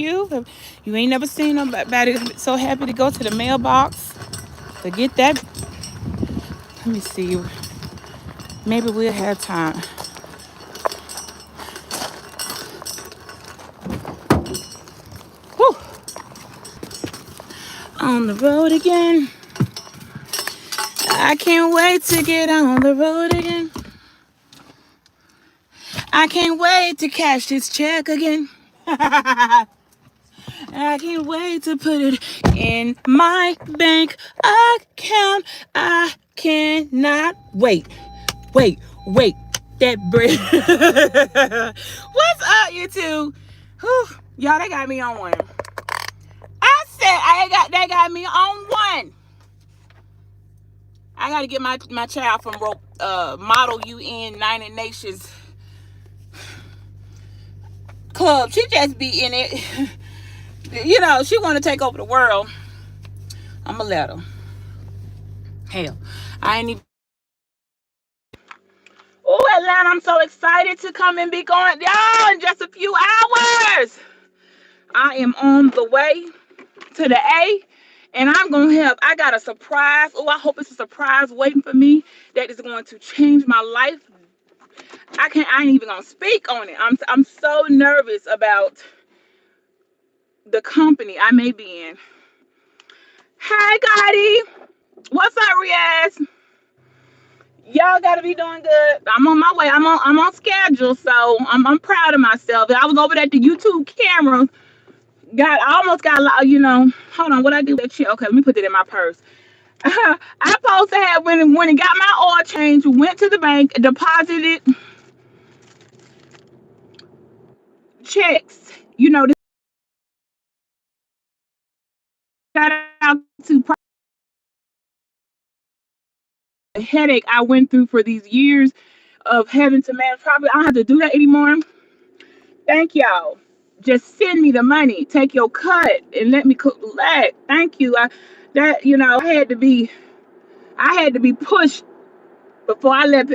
you. You ain't never seen nobody so happy to go to the mailbox to get that. Let me see. Maybe we'll have time. Whew. On the road again. I can't wait to get on the road again. I can't wait to cash this check again. I can't wait to put it in my bank account. I cannot wait. Wait. That bread. What's up, you two? Whew. Y'all, they got me on one. I said they got me on one. I gotta get my child from Model UN United Nations Club. She just be in it. You know, she want to take over the world. I'ma let her. Hell, I ain't even. Oh, Atlanta, I'm so excited to come and be going. Y'all, in just a few hours, I am on the way to the A. And I got a surprise. Oh, I hope it's a surprise waiting for me that is going to change my life. I ain't even gonna speak on it. I'm so nervous about the company I may be in. Hi, Gotti. What's up, Riaz? Y'all gotta be doing good. I'm on my way. I'm on schedule, so I'm proud of myself. I was over at the YouTube camera. I almost got, hold on, what I do with that shit? Okay, let me put it in my purse. I supposed to have when it got my oil change, went to the bank, deposited checks. This shout out to the headache I went through for these years of having to manage property. I don't have to do that anymore. Thank y'all. Just send me the money. Take your cut and let me collect. Thank you. I had to be pushed before I left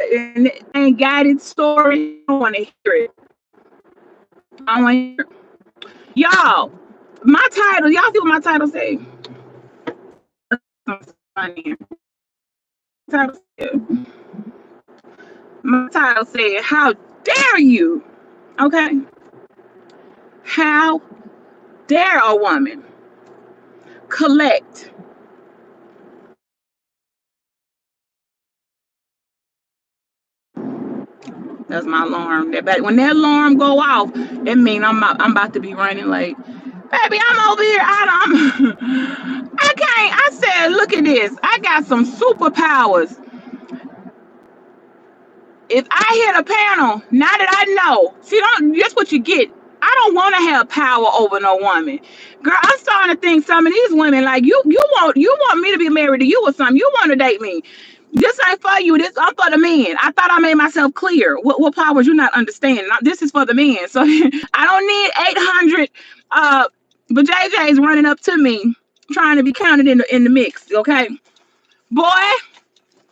and guided story. I don't want to hear it. I want to hear it. Y'all, my title, y'all see what my title say? My title said, how dare you? Okay. How dare a woman collect? That's my alarm. When that alarm go off, it means I'm about to be running late. Baby, I'm over here. I can't. I said, look at this. I got some superpowers. If I hit a panel, now that I know, see, that's what you get. I don't want to have power over no woman. Girl, I'm starting to think some of these women like you want me to be married to you or something. You want to date me. This ain't for you. I'm for the men. I thought I made myself clear. What powers you not understanding? This is for the men. So I don't need 800 but JJ's running up to me trying to be counted in the mix, okay? Boy,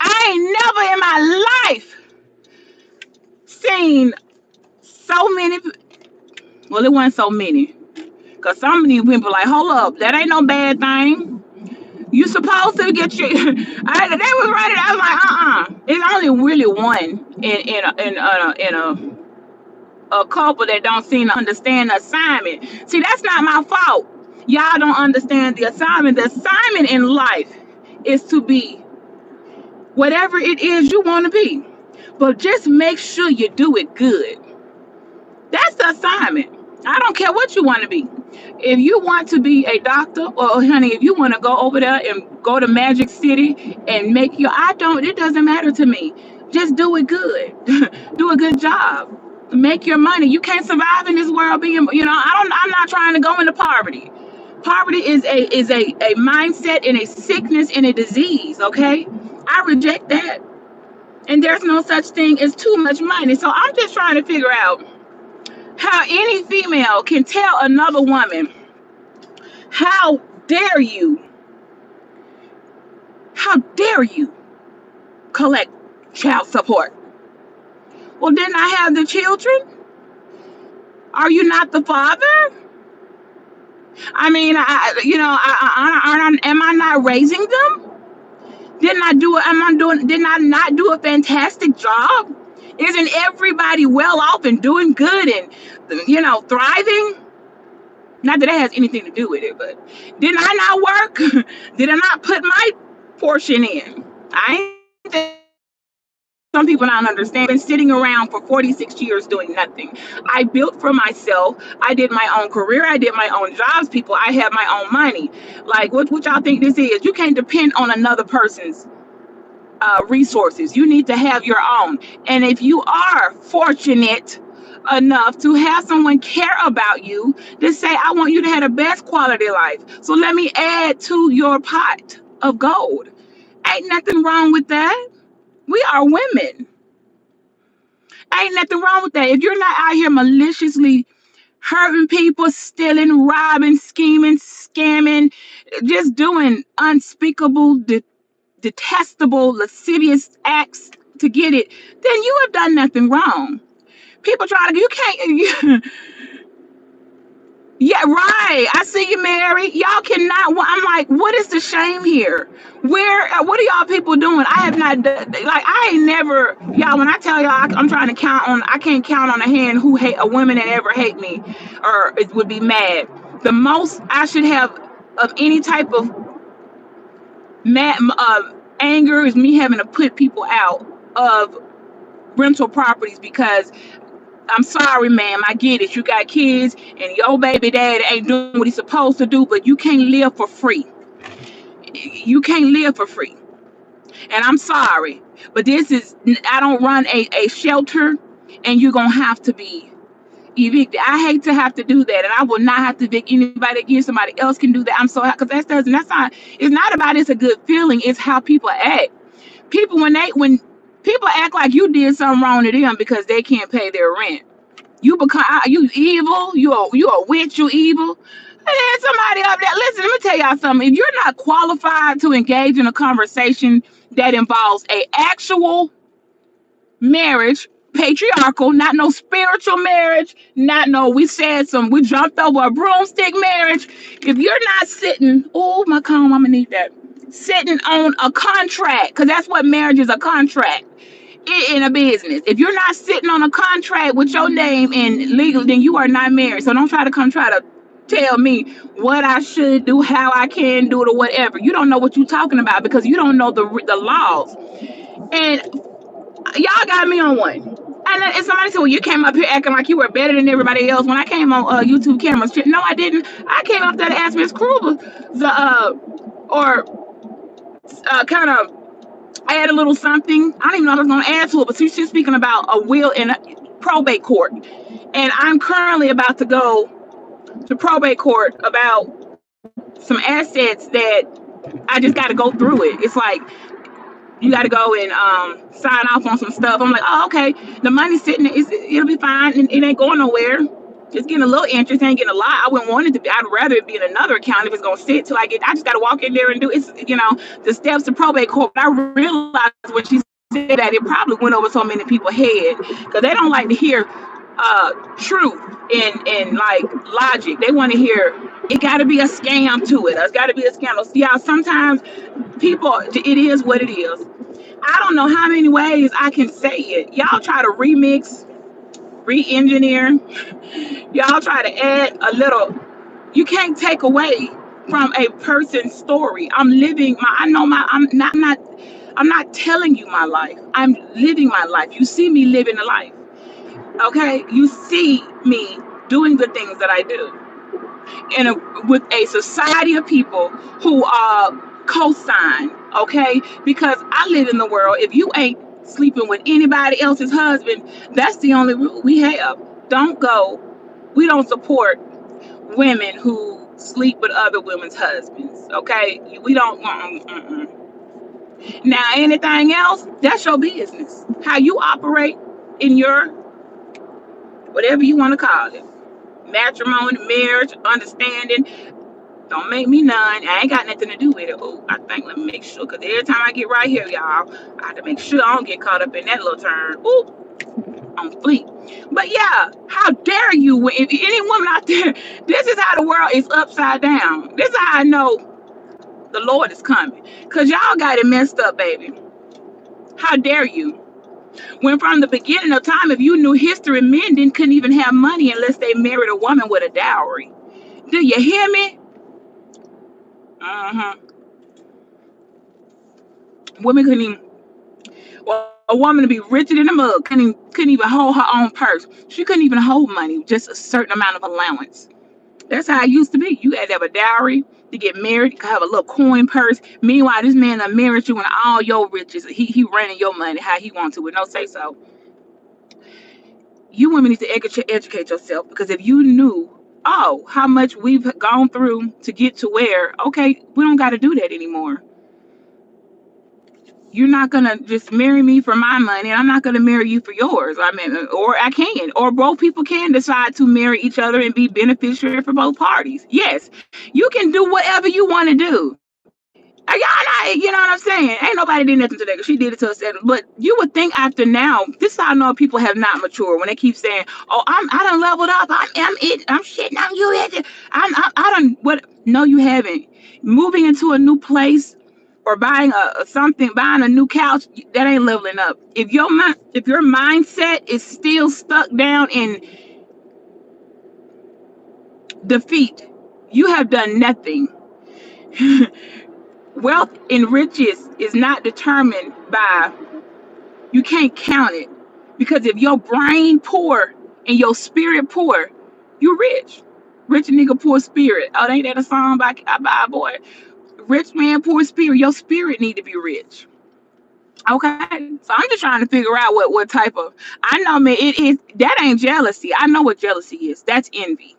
I ain't never in my life seen so many. Well, it wasn't so many. Because some of these people like, hold up, that ain't no bad thing. You supposed to get your. They was running. I was like, It's only really one in a couple that don't seem to understand the assignment. See, that's not my fault. Y'all don't understand the assignment. The assignment in life is to be whatever it is you want to be. But just make sure you do it good. That's the assignment. I don't care what you want to be. If you want to be a doctor, or honey, if you want to go over there and go to Magic City and it doesn't matter to me. Just do it good. Do a good job. Make your money. You can't survive in this world being, I'm not trying to go into poverty. Poverty is a mindset and a sickness and a disease, okay? I reject that. And there's no such thing as too much money. So I'm just trying to figure out how any female can tell another woman, how dare you collect child support? Well, didn't I have the children? Are you not the father? I mean, am I not raising them? Didn't I do it? Am I doing? Did I not do a fantastic job? Isn't everybody well off and doing good and thriving? Not that it has anything to do with it, but didn't I not work? Did I not put my portion in? I ain't some people don't understand. I've been sitting around for 46 years doing nothing. I built for myself. I did my own career. I did my own jobs, people. I have my own money. Like, what y'all think this is? You can't depend on another person's resources. You need to have your own. And if you are fortunate enough to have someone care about you, to say, I want you to have the best quality of life, so let me add to your pot of gold. Ain't nothing wrong with that. We are women. Ain't nothing wrong with that. If you're not out here maliciously hurting people, stealing, robbing, scheming, scamming, just doing unspeakable, detestable, lascivious acts to get it, then you have done nothing wrong. People try to, you can't, yeah, right. I see you, Mary. Y'all cannot. I'm like, what is the shame here? What are y'all people doing? I have not done, like, I ain't never, y'all, when I tell y'all, I'm trying to I can't count on a hand who hate a woman that ever hate me or it would be mad. The most I should have of any type of mad, anger is me having to put people out of rental properties because I'm sorry, ma'am. I get it. You got kids, and your baby dad ain't doing what he's supposed to do, but you can't live for free. You can't live for free. And I'm sorry, but I don't run a shelter, and you're going to have to be evicted. I hate to have to do that, and I will not have to evict anybody again. Somebody else can do that. I'm so happy because that's not, it's not about it's a good feeling. It's how people act. People, when people act like you did something wrong to them because they can't pay their rent. You evil. You a witch. You evil. And then somebody up there. Listen, let me tell y'all something. If you're not qualified to engage in a conversation that involves a actual marriage, patriarchal, not no spiritual marriage, not no we jumped over a broomstick marriage. If you're not sitting, oh my comb, I'm gonna need that. Sitting on a contract, because that's what marriage is, a contract in a business. If you're not sitting on a contract with your name in legal, then you are not married. So don't try to tell me what I should do, how I can do it, or whatever. You don't know what you're talking about because you don't know the laws. And y'all got me on one. And somebody said, well, you came up here acting like you were better than everybody else. When I came on YouTube cameras, no, I didn't. I came up there to ask Miss Kruger kind of add a little something. I don't even know if I was going to add to it, but she's speaking about a will in a probate court. And I'm currently about to go to probate court about some assets that I just got to go through it. It's like, you got to go and sign off on some stuff. I'm like, oh, okay. The money's sitting there. It'll be fine. And it ain't going nowhere. It's getting a little interest. Ain't getting a lot. I wouldn't want it to be. I'd rather it be in another account if it's going to sit till I just got to walk in there and do it's, the steps to probate court. I realized when she said that, it probably went over so many people's head because they don't like to hear truth and like logic. They want to hear it got to be a scam to it. It's got to be a scandal. Yeah, sometimes people, it is what it is. I don't know how many ways I can say it. Y'all try to remix, re-engineer. Y'all try to add a little. You can't take away from a person's story. I'm not telling you my life. I'm living my life. You see me living a life. Okay? You see me doing the things that I do. With a society of people who are co-sign, okay? Because I live in the world. If you ain't sleeping with anybody else's husband, that's the only rule we have. Don't go. We don't support women who sleep with other women's husbands, okay? We don't. Now, anything else, that's your business. How you operate in your, whatever you want to call it. Matrimony, marriage, understanding. Don't make me none. I ain't got nothing to do with it. Oh, I think, let me make sure, because every time I get right here, y'all, I have to make sure I don't get caught up in that little turn. Ooh. on fleek. But yeah, how dare you? If any woman out there, this is how the world is upside down. This is how I know the Lord is coming. Cause y'all got it messed up, baby. How dare you? When from the beginning of time, if you knew history, men couldn't even have money unless they married a woman with a dowry. Do you hear me? Uh-huh. Women couldn't even, well, a woman to be richer than a mug couldn't even hold her own purse. She couldn't even hold money, just a certain amount of allowance. That's how it used to be. You had to have a dowry to get married. You could have a little coin purse. Meanwhile, this man done married you and all your riches. He running your money how he wants to with no say so. You women need to educate yourself, because if you knew, oh, how much we've gone through to get to where, okay, we don't got to do that anymore. You're not gonna just marry me for my money, and I'm not gonna marry you for yours. I mean, or I can, or both people can decide to marry each other and be beneficiary for both parties. Yes, you can do whatever you want to do. Y'all not, you know what I'm saying? Ain't nobody did nothing today. She did it to us. But you would think after now, this is how I know people have not matured when they keep saying, "Oh, I done leveled up. I'm shitting on you. I done what? No, you haven't. Moving into a new place or buying buying a new couch, that ain't leveling up. If your mindset is still stuck down in defeat, you have done nothing. Wealth and riches is not determined by, you can't count it, because if your brain poor and your spirit poor, you rich. Rich nigga, poor spirit. Oh, ain't that a song by a boy? Rich man, poor spirit. Your spirit need to be rich. Okay, so I'm just trying to figure out what type of. I know, man. It is that ain't jealousy. I know what jealousy is. That's envy.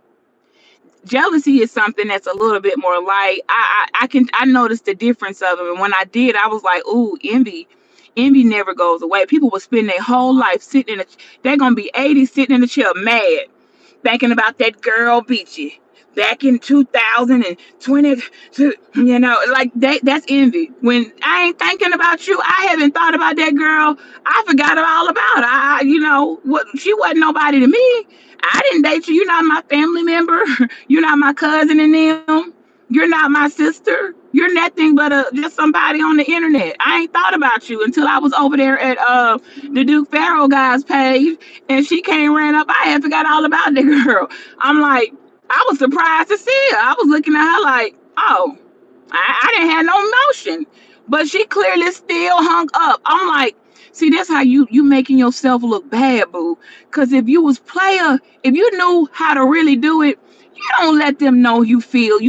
Jealousy is something that's a little bit more light. I noticed the difference of them, and when I did, I was like, ooh, envy never goes away. People will spend their whole life sitting in a, they're gonna be 80 sitting in the chair mad, thinking about that girl Beachy back in 2020. Like that's envy. When I ain't thinking about you, I haven't thought about that girl. I forgot all about her. What, she wasn't nobody to me. I didn't date you. You're not my family member. You're not my cousin in them. You're not my sister. You're nothing but just somebody on the internet. I ain't thought about you until I was over there at the Duke Farrell guy's page, and she came ran up. I had forgot all about the girl. I'm like, I was surprised to see her. I was looking at her like, oh, I didn't have no notion, but she clearly still hung up. I'm like, see, that's how you making yourself look bad, boo. Because if you was player, if you knew how to really do it, you don't let them know you still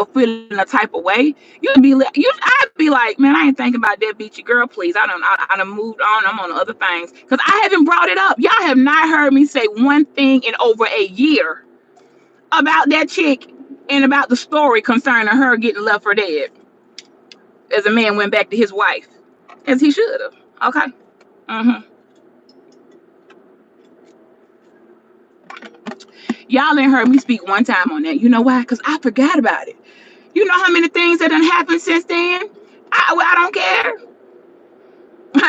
feeling a type of way. I'd be like, man, I ain't thinking about that beachy girl, please. I done moved on. I'm on other things because I haven't brought it up. Y'all have not heard me say one thing in over a year about that chick and about the story concerning her getting left for dead as a man went back to his wife, as he should have. Okay. Mm-hmm. Y'all ain't heard me speak one time on that. You know why? Because I forgot about it. You know how many things that done happened since then? I don't care.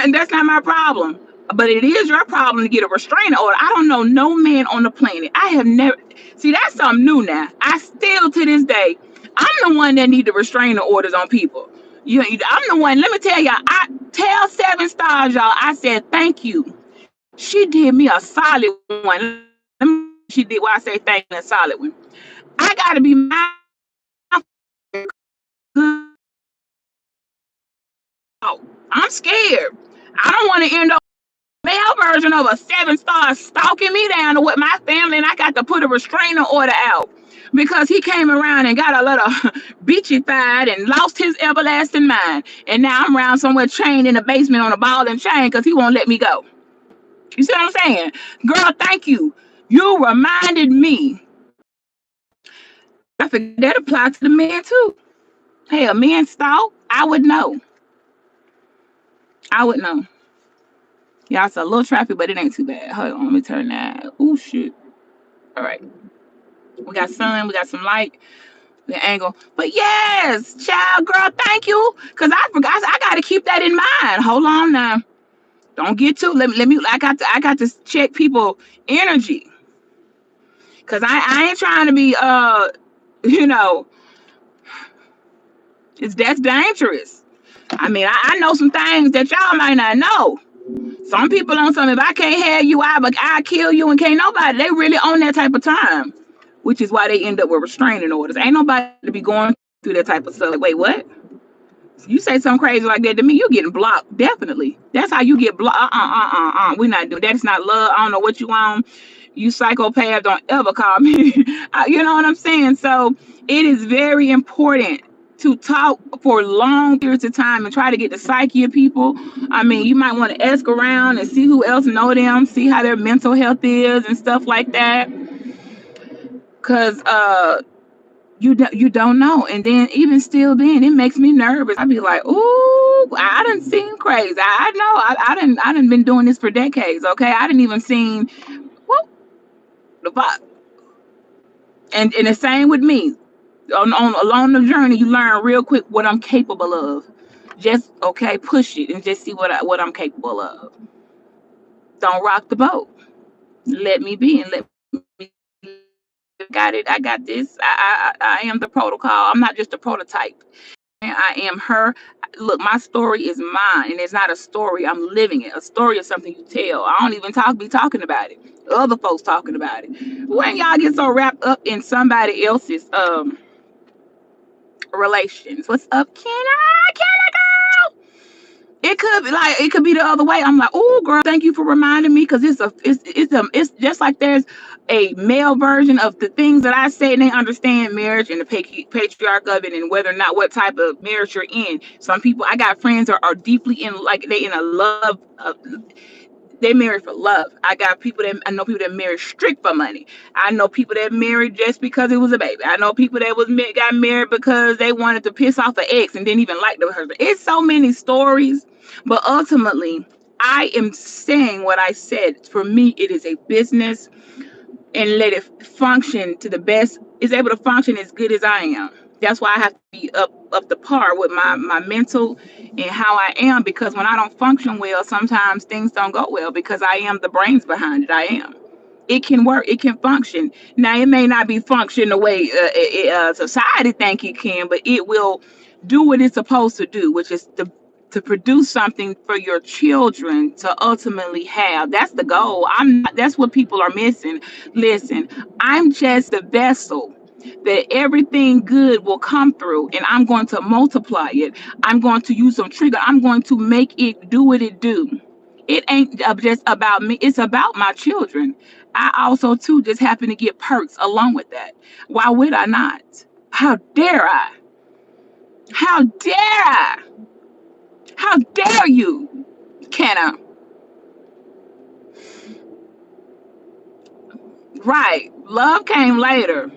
And that's not my problem. But it is your problem to get a restraining order. I don't know no man on the planet. I have never. See, that's something new now. I still, to this day, I'm the one that need the restraining orders on people. I'm the one. Let me tell y'all. I tell 7 stars, y'all. I said thank you. She did me a solid one. She did why I say thank you, a solid one. I gotta be my good. I'm scared. I don't want to end up male version of a 7 star stalking me down to with my family, and I got to put a restraining order out because he came around and got a little beachified and lost his everlasting mind. And now I'm around somewhere chained in the basement on a ball and chain because he won't let me go. You see what I'm saying? Girl, thank you. You reminded me. I think that applies to the men too. Hey, a man stalk, I would know. I would know. Yeah, it's a little traffic, but it ain't too bad. Hold on, let me turn that. Oh shit. All right. We got sun, we got some light, the angle. But yes, child girl, thank you. Cause I forgot I gotta keep that in mind. Hold on now. Don't get too. Let me. I got to check people energy, cause I ain't trying to be you know, that's dangerous. I mean, I know some things that y'all might not know. Some people on something. If I can't have you, I kill you, and can't nobody. They really on that type of time, which is why they end up with restraining orders. Ain't nobody to be going through that type of stuff. Like, wait, what? You say something crazy like that to me, you're getting blocked. Definitely. That's how you get blocked. We're not doing that's not love. I don't know what you want. You psychopath, don't ever call me. You know what I'm saying? So it is very important to talk for long periods of time and try to get the psyche of people. I mean, you might want to ask around and see who else know them, see how their mental health is and stuff like that. Cause you don't know, and then even still then it makes me nervous. I be like, ooh, I done seen crazy. I know I done been doing this for decades. Okay, I didn't even seen whoop, the fuck. And the same with me. On along the journey, you learn real quick what I'm capable of. Just okay, push it and just see what I'm capable of. Don't rock the boat. Let me be and let me got it. I got this. I am the protocol. I'm not just a prototype. I am her. Look, my story is mine, and it's not a story. I'm living it. A story is something you tell. I don't even be talking about it. Other folks talking about it. When y'all get so wrapped up in somebody else's relations, what's up, Can I go? It could be like it could be the other way. I'm like, oh girl, thank you for reminding me, because it's just like there's a male version of the things that I say, and they understand marriage and the patriarch of it, and whether or not what type of marriage you're in. Some people, I got friends that are deeply in, like they in a love. They married for love. I know people that married strict for money. I know people that married just because it was a baby. I know people that got married because they wanted to piss off an ex and didn't even like the husband. It's so many stories, but ultimately, I am saying what I said. For me, it is a business, and let it function to the best. Is able to function as good as I am. That's why I have to be up the par with my mental and how I am, because when I don't function well, sometimes things don't go well because I am the brains behind it. I am. It can work. It can function. Now it may not be function the way society think it can, but it will do what it's supposed to do, which is to produce something for your children to ultimately have. That's the goal. That's what people are missing. Listen, I'm just the vessel that everything good will come through, and I'm going to multiply it. I'm going to use some trigger. I'm going to make it do what it do. It ain't just about me. It's about my children. I also too just happen to get perks along with that. Why would I not? How dare I? How dare I? How dare you? Can I? Right. Love came later.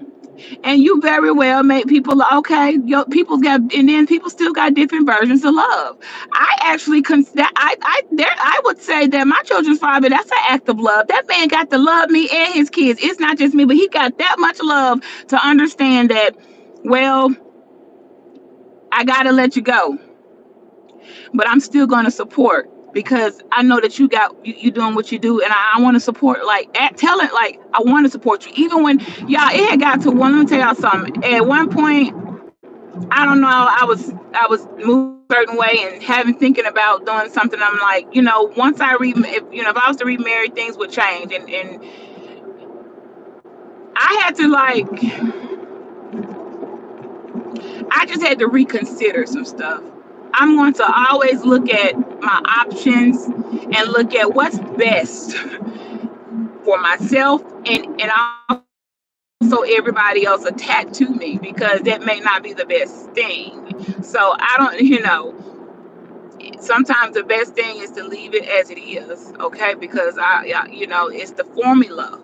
And you very well make people okay. People got, and then people still got different versions of love. I actually consider, I would say that my children's father, that's an act of love. That man got to love me and his kids. It's not just me, but he got that much love to understand that, well, I gotta let you go, but I'm still gonna support, because I know that you doing what you do, and I want to support, like tell it like I want to support you, even when y'all it had got to one. Let me tell y'all something. At one point, I don't know, I was moving a certain way and having thinking about doing something. I'm like, once if I was to remarry, things would change, and I had to I just had to reconsider some stuff. I'm going to always look at my options and look at what's best for myself, and also everybody else attached to me, because that may not be the best thing. So I don't, sometimes the best thing is to leave it as it is, okay? Because it's the formula.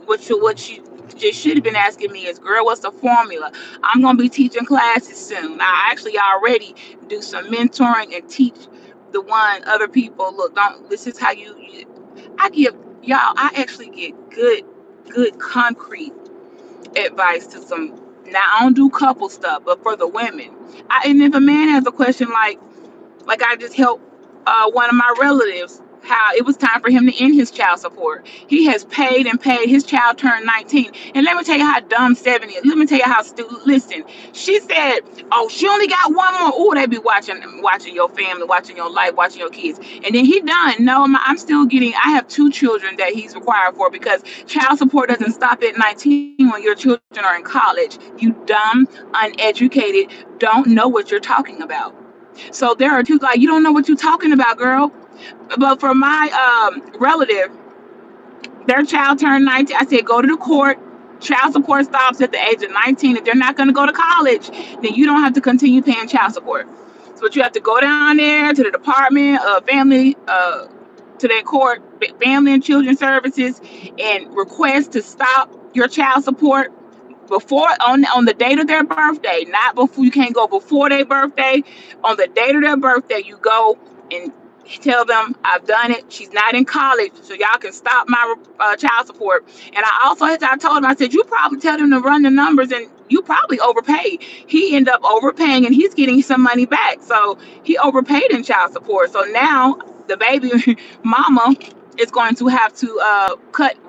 What you just should have been asking me is, girl, what's the formula? I'm gonna be teaching classes soon. I actually already do some mentoring and teach the one other people. Look, don't. This is how I give y'all. I actually get good concrete advice to some. Now I don't do couple stuff, but for the women, and if a man has a question like I just helped one of my relatives how it was time for him to end his child support. He has paid and paid. His child turned 19. And let me tell you how dumb 7 is. Let me tell you how stupid. Listen, she said, oh, she only got one more. Oh, they be watching your family, watching your life, watching your kids. And then he done. No, I'm still getting, I have 2 children that he's required for, because child support doesn't stop at 19 when your children are in college. You dumb, uneducated, don't know what you're talking about. So there are 2, like, you don't know what you're talking about, girl. But for my relative, their child turned 19. I said, go to the court. Child support stops at the age of 19. If they're not going to go to college, then you don't have to continue paying child support. So you have to go down there to the Department of Family, to their court, Family and Children Services, and request to stop your child support before, on the date of their birthday. Not before. You can't go before their birthday. On the date of their birthday, you go and tell them, I've done it. She's not in college, so y'all can stop my child support. And I told him, I said, you probably tell them to run the numbers, and you probably overpaid. He ended up overpaying, and he's getting some money back. So he overpaid in child support. So now the baby mama is going to have to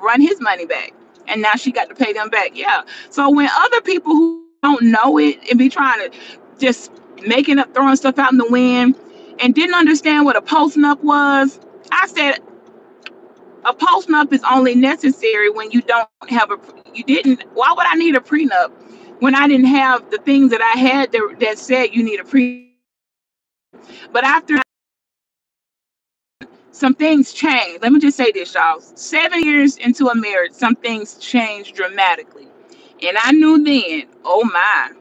run his money back, and now she got to pay them back. Yeah. So when other people who don't know it and be trying to just making up, throwing stuff out in the wind, and didn't understand what a postnup was, I said a postnup is only necessary when you don't have you didn't. Why would I need a prenup when I didn't have the things that I had that said you need a prenup? But after some things changed. Let me just say this, y'all. 7 years into a marriage, some things changed dramatically. And I knew then, oh my,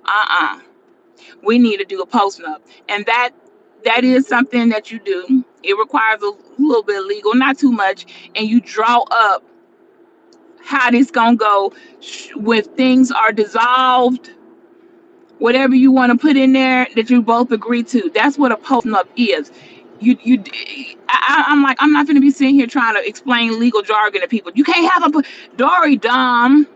uh-uh, we need to do a postnup. And that is something that you do. It requires a little bit of legal, not too much. And you draw up how this gonna go when things are dissolved, whatever you want to put in there that you both agree to. That's what a postnup is. I'm like, I'm not going to be sitting here trying to explain legal jargon to people. You can't have Dory's dumb.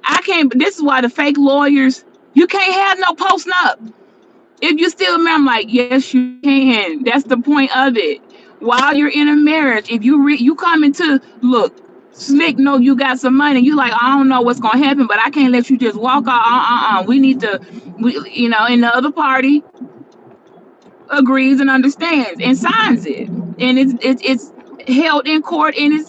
I can't. This is why the fake lawyers, you can't have no postnup. If you still married, I'm like, yes, you can. That's the point of it. While you're in a marriage, if you come into, look, Slick know you got some money, you like, I don't know what's gonna happen, but I can't let you just walk out. We need to, and the other party agrees and understands and signs it, and it's held in court, and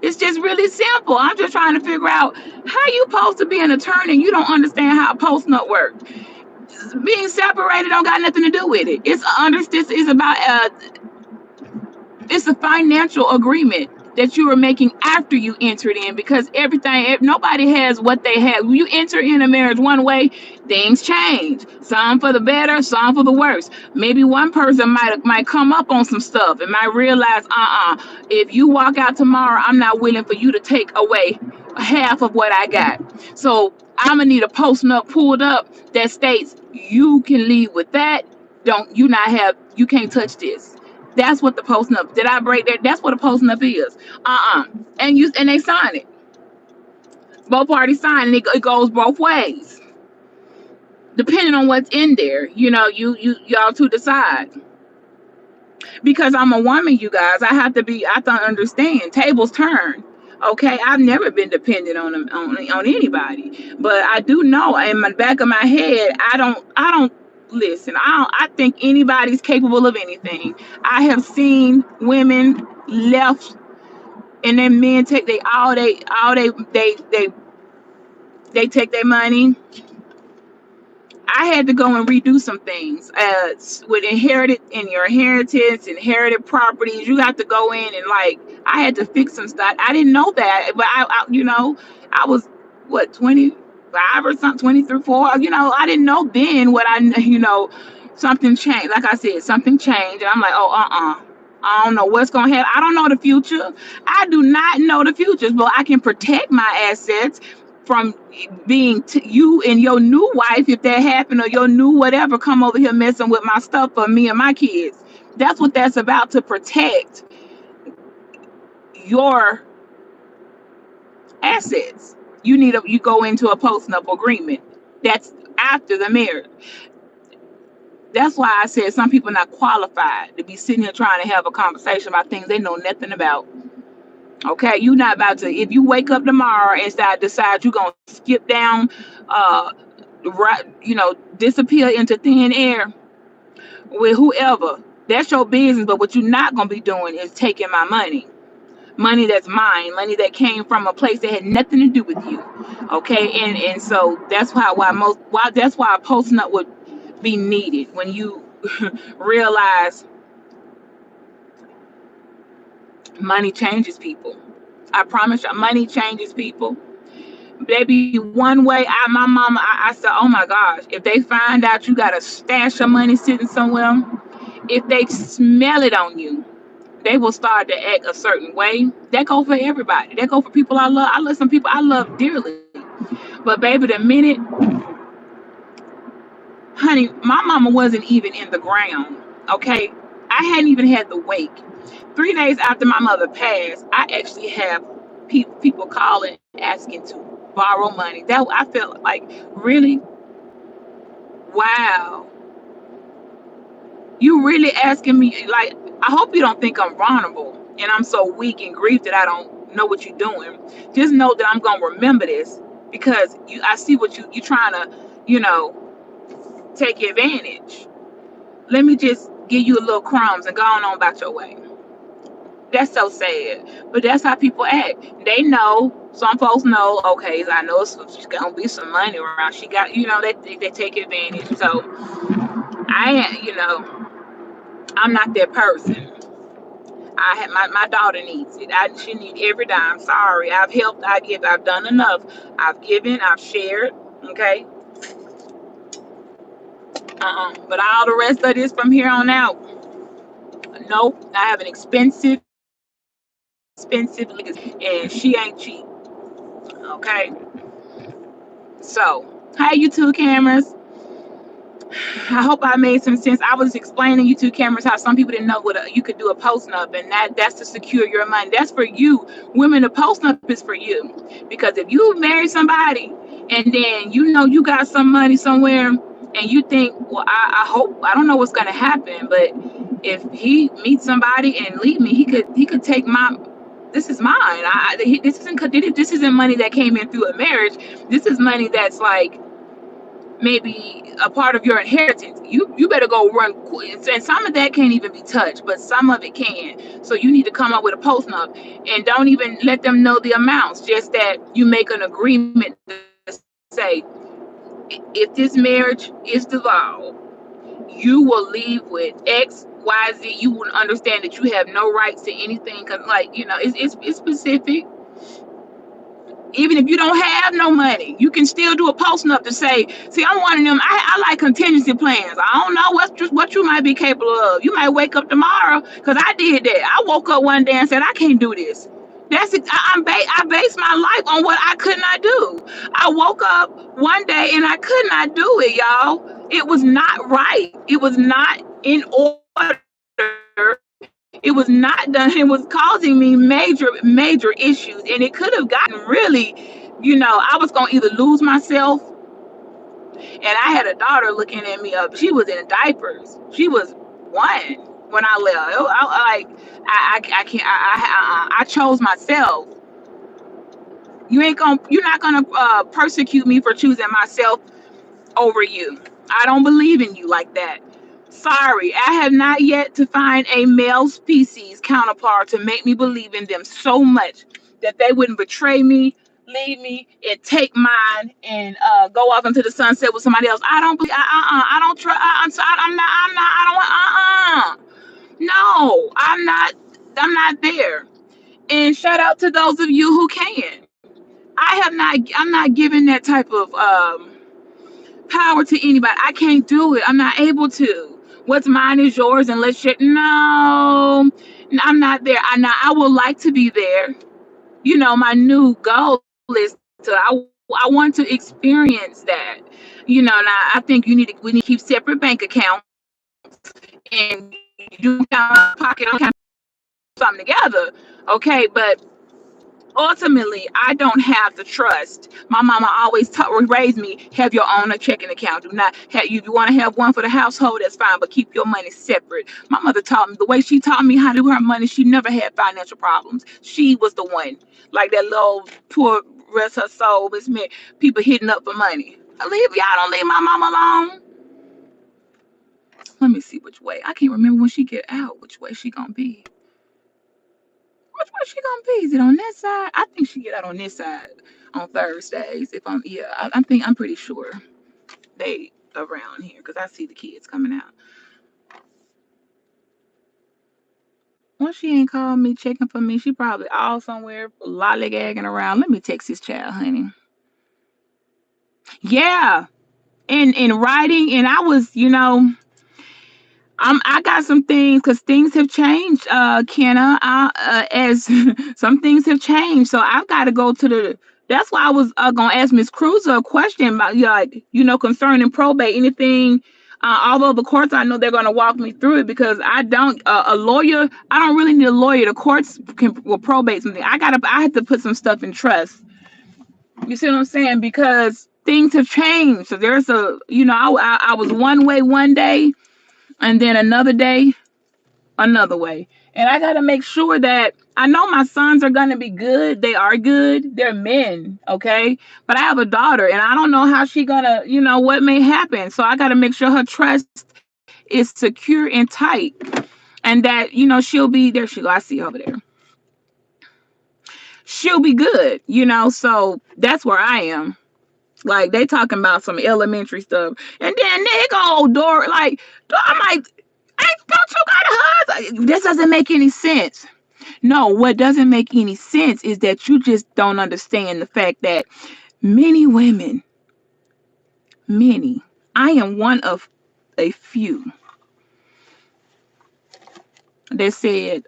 it's just really simple. I'm just trying to figure out how you supposed to be an attorney and you don't understand how a postnup works. Being separated don't got nothing to do with it. This is about it's a financial agreement that you are making after you entered in, because nobody has what they have. When you enter in a marriage one way, things change. Some for the better, some for the worse. Maybe one person might come up on some stuff and might realize, if you walk out tomorrow, I'm not willing for you to take away half of what I got. So I'm gonna need a postnup pulled up that states you can leave with that. You can't touch this. That's what the postnup. Did I break that? That's what a postnup is. And they sign it. Both parties sign, and it goes both ways, depending on what's in there. Y'all to decide. Because I'm a woman, you guys. I have to understand. Tables turn. Okay, I've never been dependent on anybody, but I do know in the back of my head, I don't listen. I think anybody's capable of anything. I have seen women left, and then men take they take their money. I had to go and redo some things with inherited properties. You have to go in and, like, I had to fix some stuff. I didn't know that, but I was what, 25 or something, 23, 4. I didn't know then what something changed. Like I said, something changed, and I'm like, oh, I don't know what's gonna happen. I don't know the future. I do not know the future, but I can protect my assets from being you and your new wife, if that happened, or your new whatever come over here messing with my stuff for me and my kids. That's what that's about, to protect your assets. You go into a postnup agreement. That's after the marriage. That's why I said some people not qualified to be sitting here trying to have a conversation about things they know nothing about. Okay, you not about to. If you wake up tomorrow and decide you're gonna skip down, uh, right, disappear into thin air with whoever, that's your business. But what you're not gonna be doing is taking my money that's mine, money that came from a place that had nothing to do with you. Okay, and so that's why that's why a post up would be needed when you realize money changes people. I promise you, money changes people. Baby, one way my mama, I said, oh my gosh, if they find out you got a stash of money sitting somewhere, if they smell it on you, they will start to act a certain way. That go for everybody. That go for people I love. I love some people I love dearly. But baby, the minute, honey, my mama wasn't even in the ground. Okay, I hadn't even had the wake. 3 days after my mother passed, I actually have people calling asking to borrow money. That I felt like, really, wow, you really asking me? Like, I hope you don't think I'm vulnerable and I'm so weak and grief that I don't know what you're doing. Just know that I'm gonna remember this because I see what you trying to, you know, take advantage. Let me just give you a little crumbs and go on about your way. That's so sad, but that's how people act. They know. Some folks know. Okay, I know she's gonna be some money around. She got, they take advantage. So I'm not that person. I have my daughter needs it. She needs every dime. Sorry, I've helped. I give. I've done enough. I've given. I've shared. Okay. But all the rest of this from here on out, nope. I have an expensive, and she ain't cheap. Okay. So, hey, you two cameras. I hope I made some sense. I was explaining YouTube cameras how some people didn't know you could do a post up, and that's to secure your money. That's for you. Women, the post up is for you. Because if you marry somebody and then you got some money somewhere and you think, well, I hope, I don't know what's gonna happen, but if he meets somebody and leave me, he could take this is mine. This isn't money that came in through a marriage. This is money that's like maybe a part of your inheritance. You better go run quick. And some of that can't even be touched, but some of it can. So you need to come up with a post up and don't even let them know the amounts, just that you make an agreement to say, if this marriage is dissolved, you will leave with XYZ. You will understand that you have no rights to anything, because it's specific. Even if you don't have no money, you can still do a post up to say, see, I'm one of them. I like contingency plans. I don't know what you might be capable of. You might wake up tomorrow, because I did that. I woke up one day and said, I can't do this. I based my life on what I could not do. I woke up one day and I could not do it, y'all. It was not right. It was not in order. It was not done. It was causing me major issues, and it could have gotten really, I was gonna either lose myself, and I had a daughter looking at me up. She was in diapers. She was 1 when I left. I can't. I chose myself. You're not gonna persecute me for choosing myself over you. I don't believe in you like that. Sorry, I have not yet to find a male species counterpart to make me believe in them so much that they wouldn't betray me, leave me, and take mine and go off into the sunset with somebody else. I don't believe. I don't trust. I'm sorry. I'm not. I don't want. No, I'm not. I'm not there. And shout out to those of you who can. I'm not giving that type of power to anybody. I can't do it. I'm not able to. What's mine is yours, and let's share. No, I'm not there. I would like to be there. My new goal is I want to experience that. Now I think we need to keep separate bank accounts and do pocket something together. Okay, but ultimately, I don't have the trust. My mama always raised me, have your own checking account. Do not have, you want to have one for the household, that's fine, but keep your money separate. My mother taught me, the way she taught me how to do her money, she never had financial problems. She was the one, like that little poor, rest her soul, was meant people hitting up for money. Y'all don't leave my mama alone. Let me see which way. I can't remember when she get out, which way she gonna be. Which way she gonna be? Is it on that side? I think she get out on this side on Thursdays. If I'm, yeah, I'm pretty sure they around here because I see the kids coming out. Well, she ain't called me checking for me. She probably all somewhere lollygagging around. Let me text this child, honey. Yeah, in writing, and I was, I got some things because things have changed, Kenna. As some things have changed, so I've got to go to the. That's why I was gonna ask Miss Cruiser a question about, like, concerning probate. Anything, although the courts, I know they're gonna walk me through it because I don't. A lawyer, I don't really need a lawyer. The courts will probate something. I have to put some stuff in trust. You see what I'm saying? Because things have changed. So there's I was one way one day, and then another day another way. And I got to make sure that I know my sons are going to be good. They are good. They're men. Okay. But I have a daughter and I don't know how she going to, what may happen. So I got to make sure her trust is secure and tight and that, she'll be there. I see her over there. She'll be good, so that's where I am. Like they talking about some elementary stuff. And then they go door, like, I'm like, hey, don't you got a husband? This doesn't make any sense. No, what doesn't make any sense is that you just don't understand the fact that many women, I am one of a few that said,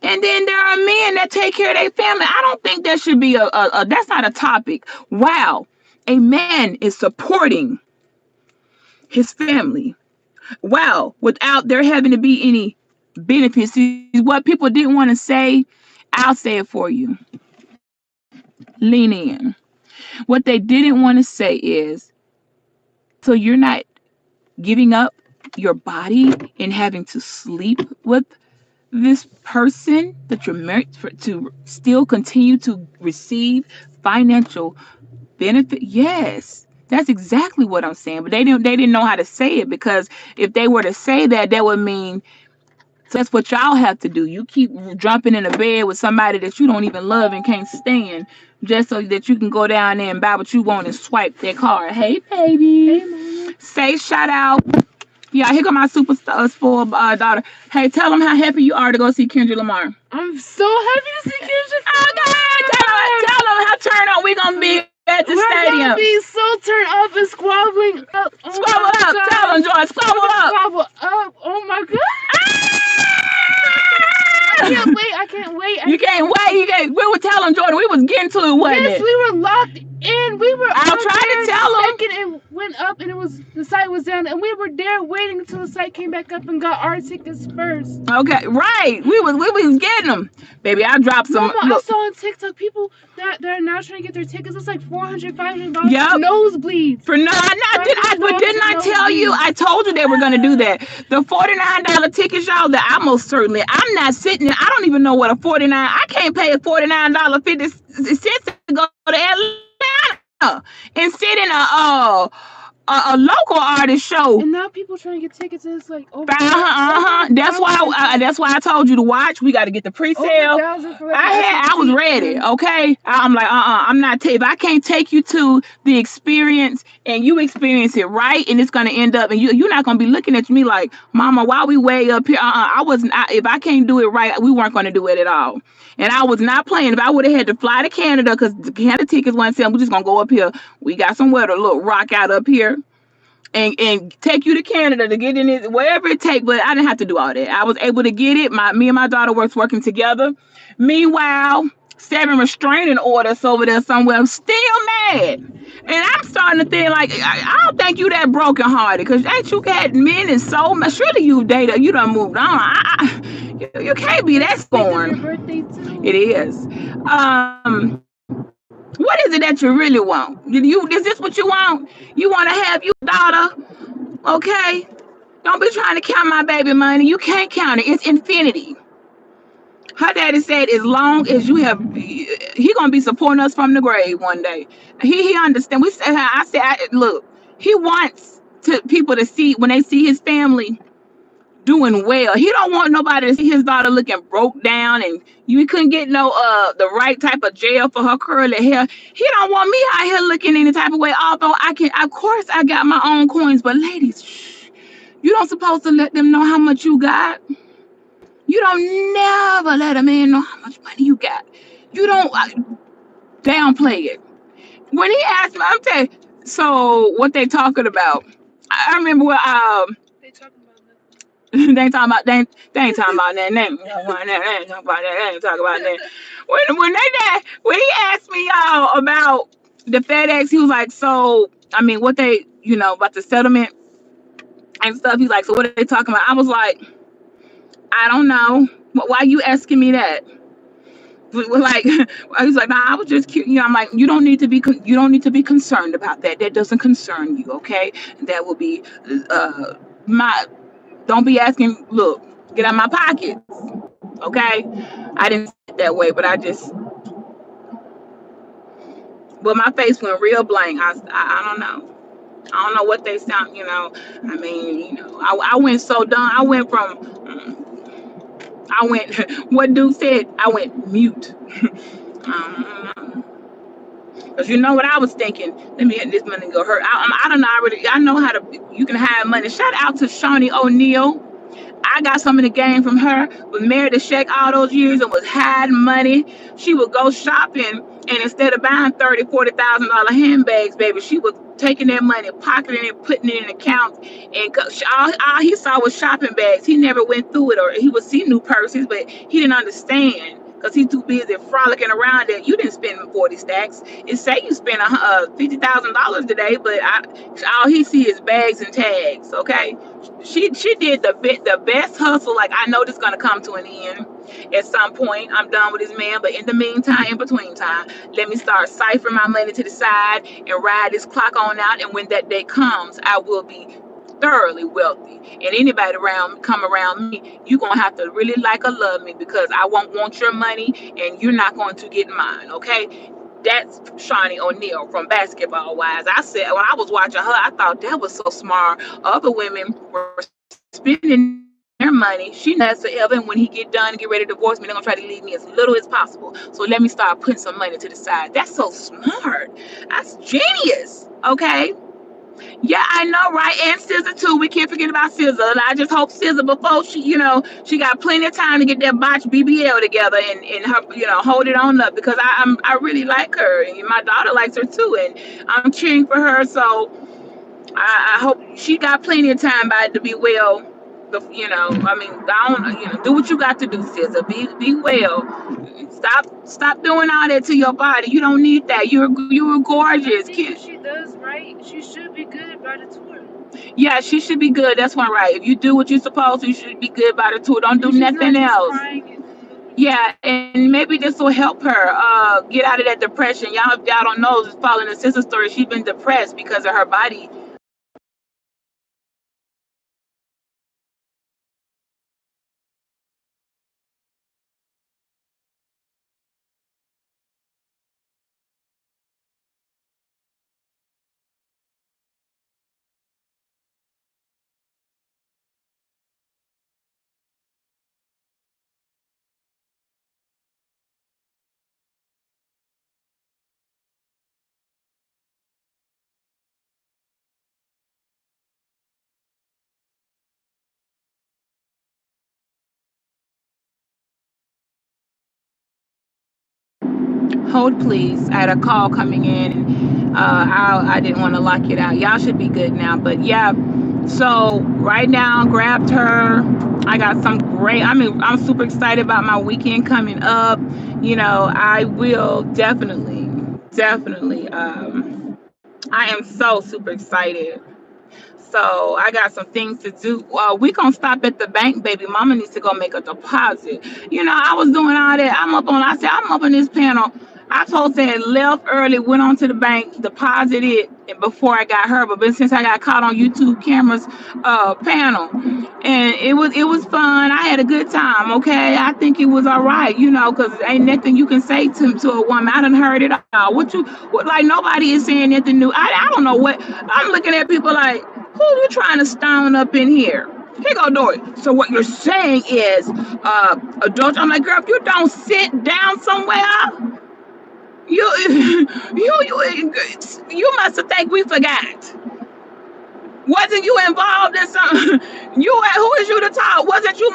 And then there are men that take care of their family. I don't think that should be that's not a topic. Wow. A man is supporting his family. Wow. Without there having to be any benefits. What people didn't want to say, I'll say it for you. Lean in. What they didn't want to say is, so you're not giving up your body and having to sleep with this person that you're married for to still continue to receive financial benefit. Yes, that's exactly what I'm saying. But they didn't know how to say it, because if they were to say that, that would mean, so that's what y'all have to do. You keep jumping in a bed with somebody that you don't even love and can't stand, just so that you can go down there and buy what you want and swipe their card. Hey, baby. Hey, mama. Say shout out. Yeah, here come my super spoiled daughter. Hey, tell them how happy you are to go see Kendrick Lamar. I'm so happy to see Kendrick Lamar. Okay, tell them how turned on we gonna be at the stadium. We're gonna be so turned up and squabbling up. Oh, squabble up. God. Tell them, Joy. Squabble up. Squabble up. Oh my God. I can't wait. You can't wait. We were telling Jordan, we was getting to it, wasn't it? Yes, we were locked in. We were. I'll try to tell them. And went up, and the site was down, and we were there waiting until the site came back up and got our tickets first. Okay, right. We was getting them, baby. I dropped some. Mama, I saw on TikTok people that are now trying to get their tickets. It's like $400, $500. Yep. Nosebleeds. Didn't I tell you? I told you they were gonna do that. The $49 tickets, y'all. That I'm not sitting there. I don't even know what a $49. I can't pay a $49.50 to go to Atlanta and sit in a local artist show. And now people trying to get tickets, and it's like over. That's why I told you to watch. We got to get the pre-sale. I was ready. Okay, I'm like, I'm not. If I can't take you to the experience and you experience it right, and it's gonna end up, and you're not gonna be looking at me like, Mama, why we way up here? I wasn't. If I can't do it right, we weren't gonna do it at all. And I was not playing. If I would have had to fly to Canada, because the Canada tickets weren't selling, we're just gonna go up here. We got somewhere to rock out up here. And take you to Canada to get in it, wherever it takes. But I didn't have to do all that. I was able to get it. Me and my daughter working together. Meanwhile, 7 restraining orders over there somewhere. I'm still mad. And I'm starting to think, like, I don't think you that brokenhearted, because ain't you got men and so much. Surely you dated, you done moved on. You can't be that Next week is your scorned. birthday It too. is. What is it that you really want? Is this what you want? You want to have your daughter, okay? Don't be trying to count my baby money. You can't count it. It's infinity. Her daddy said, as long as you have, he gonna be supporting us from the grave one day. He understand. We said, look, he wants to people to see when they see his family doing well. He don't want nobody to see his daughter looking broke down and you couldn't get no the right type of gel for her curly hair. He don't want me out here looking any type of way. Although I can, of course, I got my own coins, but ladies, shh, you don't supposed to let them know how much you got. You don't never let a man know how much money you got. You don't downplay it. When he asked me, I'm telling you, so what they talking about? I remember what They talking about nothing. they ain't talking about they ain't talking about that. They ain't talking about that. They ain't talking about that. They ain't talking about that. When he asked me about the FedEx, he was like, so I mean, what they about the settlement and stuff. He's like, so what are they talking about? I was like, I don't know. Why you asking me that? Like I was like, nah, I was just curious. I'm like, you don't need to be concerned about that. That doesn't concern you, okay? That will be my. Don't be asking. Look, get out my pockets, okay? I didn't say it that way, but but my face went real blank. I don't know. I don't know what they sound. I mean, I went so done. I went from. I went. What Duke said. I went mute. Um, Cause you know what I was thinking. Let me get this money go hurt. I don't know. I know how to. You can hide money. Shout out to Shawnee O'Neal. I got some of the game from her. Was married to Shaq all those years and was hiding money. She would go shopping and instead of buying $30,000, $40,000 handbags, baby, she was taking that money, pocketing it, putting it in accounts, and all he saw was shopping bags. He never went through it, or he would see new purses, but he didn't understand. Because he's too busy frolicking around that you didn't spend 40 stacks. It say you spent $50,000 today, but all he see is bags and tags. Okay, she did the best hustle. Like I know this gonna come to an end at some point. I'm done with this man, but in the meantime, in between time, let me start ciphering my money to the side and ride this clock on out. And when that day comes, I will be thoroughly wealthy. And anybody come around me, you're gonna have to really like or love me because I won't want your money and you're not going to get mine. Okay, that's Shawnee O'Neal from Basketball Wives. I said when I was watching her, I thought that was so smart. Other women were spending their money. She knows forever, and when he get done and get ready to divorce me, they're gonna try to leave me as little as possible. So let me start putting some money to the side. That's so smart. That's genius. Okay. Yeah, I know, right? And Scissor too. We can't forget about Scissor. And I just hope Scissor before she got plenty of time to get that botch BBL together and her, hold it on up because I really like her and my daughter likes her too, and I'm cheering for her. So I hope she got plenty of time by to be well. I mean, I don't, do what you got to do, Scissor. Be well. Stop doing all that to your body. You don't need that. You're I gorgeous, think kid. if she does right, she should be good by the tour. Yeah, she should be good. That's one right. If you do what you're supposed to, you should be good by the tour. Don't do And she's nothing not just else. crying and moping Yeah, around. and maybe this will help her get out of that depression. Y'all, if y'all don't know, just following the sister story, she's been depressed because of her body. Hold please. I had a call coming in. I didn't want to lock it out. Y'all should be good now. But yeah, so right now, grabbed her. I got some great. I mean, I'm super excited about my weekend coming up. I will definitely. I am so super excited. So I got some things to do. We gonna stop at the bank, baby. Mama needs to go make a deposit. I was doing all that. I said, I'm up on this panel. I told said left early, went on to the bank, deposited it before I got her. But since I got caught on YouTube cameras, panel, and it was fun. I had a good time. Okay, I think it was all right. Because ain't nothing you can say to a woman. I done heard it all. Like nobody is saying anything new. I don't know what I'm looking at people like. Who you trying to stone up in here? Here go Dory. So what you're saying is, adult. I'm like, girl, if you don't sit down somewhere, you you must have think we forgot. Wasn't you involved in something? Who is you to talk? Wasn't you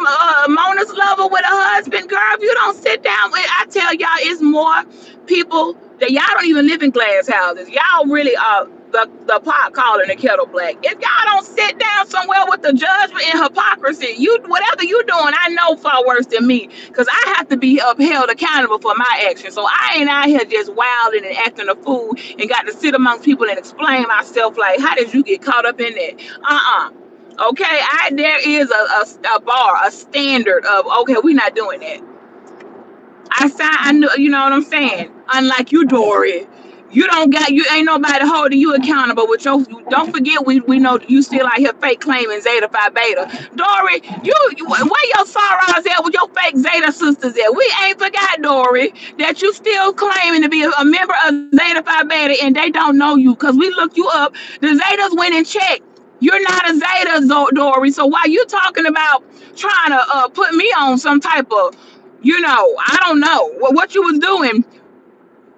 Mona's lover with a husband, girl? If you don't sit down, I tell y'all, it's more people that y'all don't even live in glass houses. Y'all really are the pot calling the kettle black. If y'all don't sit down somewhere with the judgment and hypocrisy, whatever you doing, I know far worse than me, because I have to be upheld accountable for my actions. So I ain't out here just wilding and acting a fool and got to sit amongst people and explain myself like, how did you get caught up in that? Okay, there is a bar, a standard of, okay, we're not doing that. I know, you know what I'm saying? Unlike you, Dory, you ain't nobody holding you accountable with your. Don't forget, we know you still out here fake claiming Zeta Phi Beta. Dory, where your sorrows at with your fake Zeta sisters at? We ain't forgot, Dory, that you still claiming to be a member of Zeta Phi Beta, and they don't know you because we looked you up. The Zetas went and checked. You're not a Zeta, Dory. So why you talking about trying to put me on some type of, I don't know what you was doing?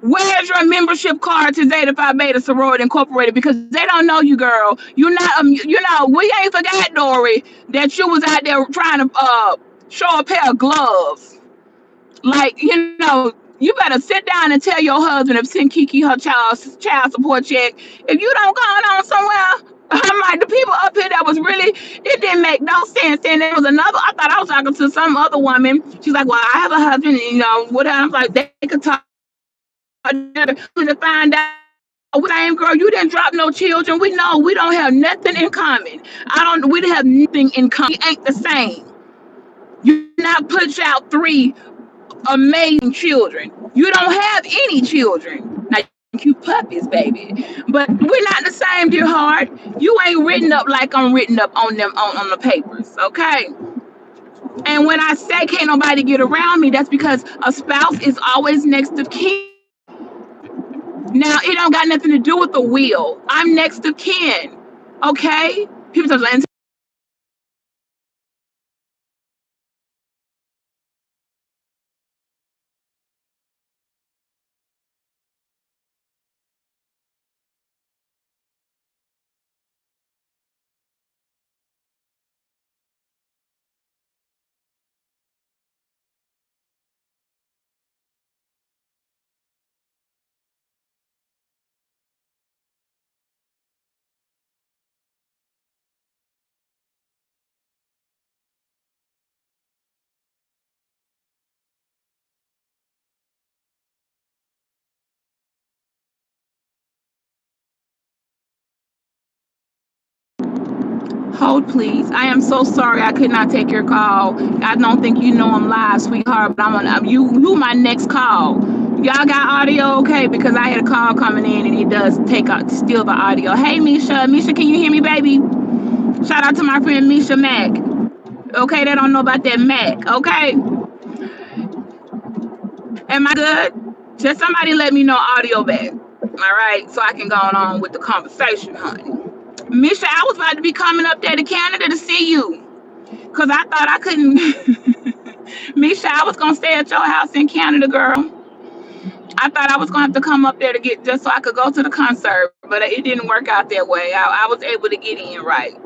Where's your membership card to Zeta Phi Beta Sorority Incorporated? Because they don't know you, girl. You're not, we ain't forgot, Dory, that you was out there trying to show a pair of gloves. Like, you better sit down and tell your husband if send Kiki her child support check. If you don't go on somewhere, I'm like, the people up here that was really, it didn't make no sense. And there was another, I thought I was talking to some other woman. She's like, well, I have a husband, and, whatever. I'm like, they could talk to find out. Same girl, you didn't drop no children. We know we don't have nothing in common. We have nothing in common. We ain't the same. You not put out 3 amazing children. You don't have any children. Now, you puppies, baby. But we're not the same, dear heart. You ain't written up like I'm written up on them on the papers, okay? And when I say can't nobody get around me, that's because a spouse is always next of kin. Now, it don't got nothing to do with the will. I'm next of kin, okay? People say, hold, please. I am so sorry I could not take your call. I don't think you know I'm live, sweetheart, but you my next call. Y'all got audio, okay? Because I had a call coming in and it does steal the audio. Hey, Misha. Misha, can you hear me, baby? Shout out to my friend Misha Mac. Okay, they don't know about that Mac, okay? Am I good? Just somebody let me know audio back. All right, so I can go on with the conversation, honey. Misha, I was about to be coming up there to Canada to see you. Because I thought I couldn't. Misha, I was going to stay at your house in Canada, girl. I thought I was going to have to come up there to get, just so I could go to the concert. But it didn't work out that way. I was able to get in, right?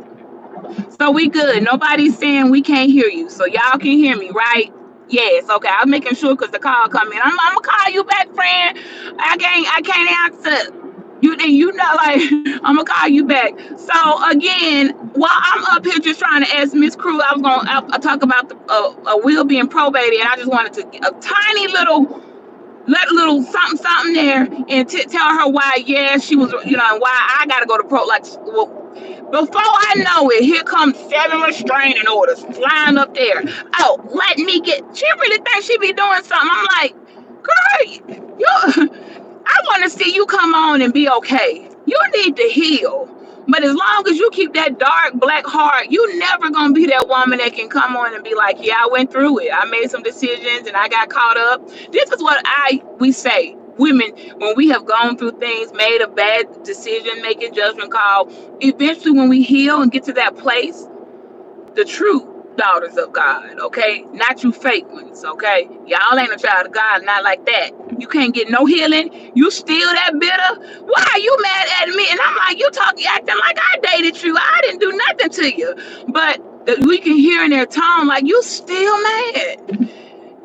So we good. Nobody's saying we can't hear you. So y'all can hear me, right? Yes, okay. I'm making sure because the call come in. I'm gonna call you back, friend. I can't answer. You know, like I'm gonna call you back. So again, while I'm up here just trying to ask Miss Crew, I was gonna talk about the a will being probated, and I just wanted to a tiny little let a little something something there, and tell her why, yeah, she was, and why I gotta go to pro. Like, well, before I know it, here comes 7 restraining orders flying up there. Oh, let me get. She really thinks she be doing something. I'm like, girl, you. I want to see you come on and be okay. You need to heal. But as long as you keep that dark black heart, you never gonna be that woman that can come on and be like, yeah, I went through it. I made some decisions and I got caught up. This is what we say, women, when we have gone through things, made a bad decision, making judgment call. Eventually, when we heal and get to that place, the true daughters of God, okay? Not you fake ones, okay? Y'all ain't a child of God, not like that. You can't get no healing. You still that bitter. Why are you mad at me? And I'm like, you acting like I dated you. I didn't do nothing to you. But we can hear in their tone like you still mad.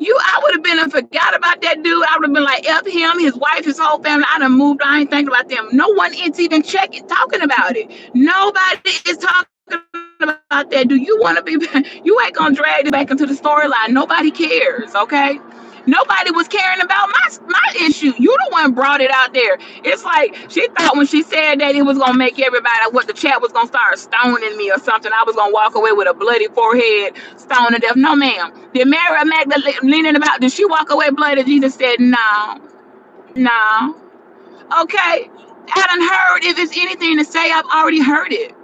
I would have been and forgot about that dude. I would have been like, F him, his wife, his whole family. I done moved. I ain't thinking about them. No one is even talking about it. Nobody is talking about that. Do you want to be? You ain't gonna drag it back into the storyline. Nobody cares. Okay. Nobody was caring about my issue. You the one brought it out there. It's like she thought when she said that it was gonna make everybody, what, the chat was gonna start stoning me or something. I was gonna walk away with a bloody forehead, stoned to death. No, ma'am. Did Mary Magdalene about? Did she walk away bloody? Jesus said no, no. Okay. I done heard. If it's anything to say, I've already heard it.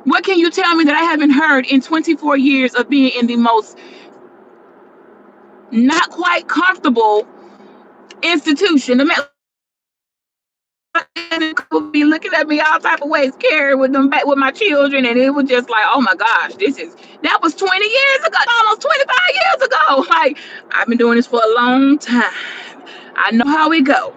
What can you tell me that I haven't heard in 24 years of being in the most not quite comfortable institution? The man would be looking at me all type of ways, carrying with them back with my children, and it was just like, oh my gosh, that was 20 years ago, almost 25 years ago. Like, I've been doing this for a long time. I know how we go.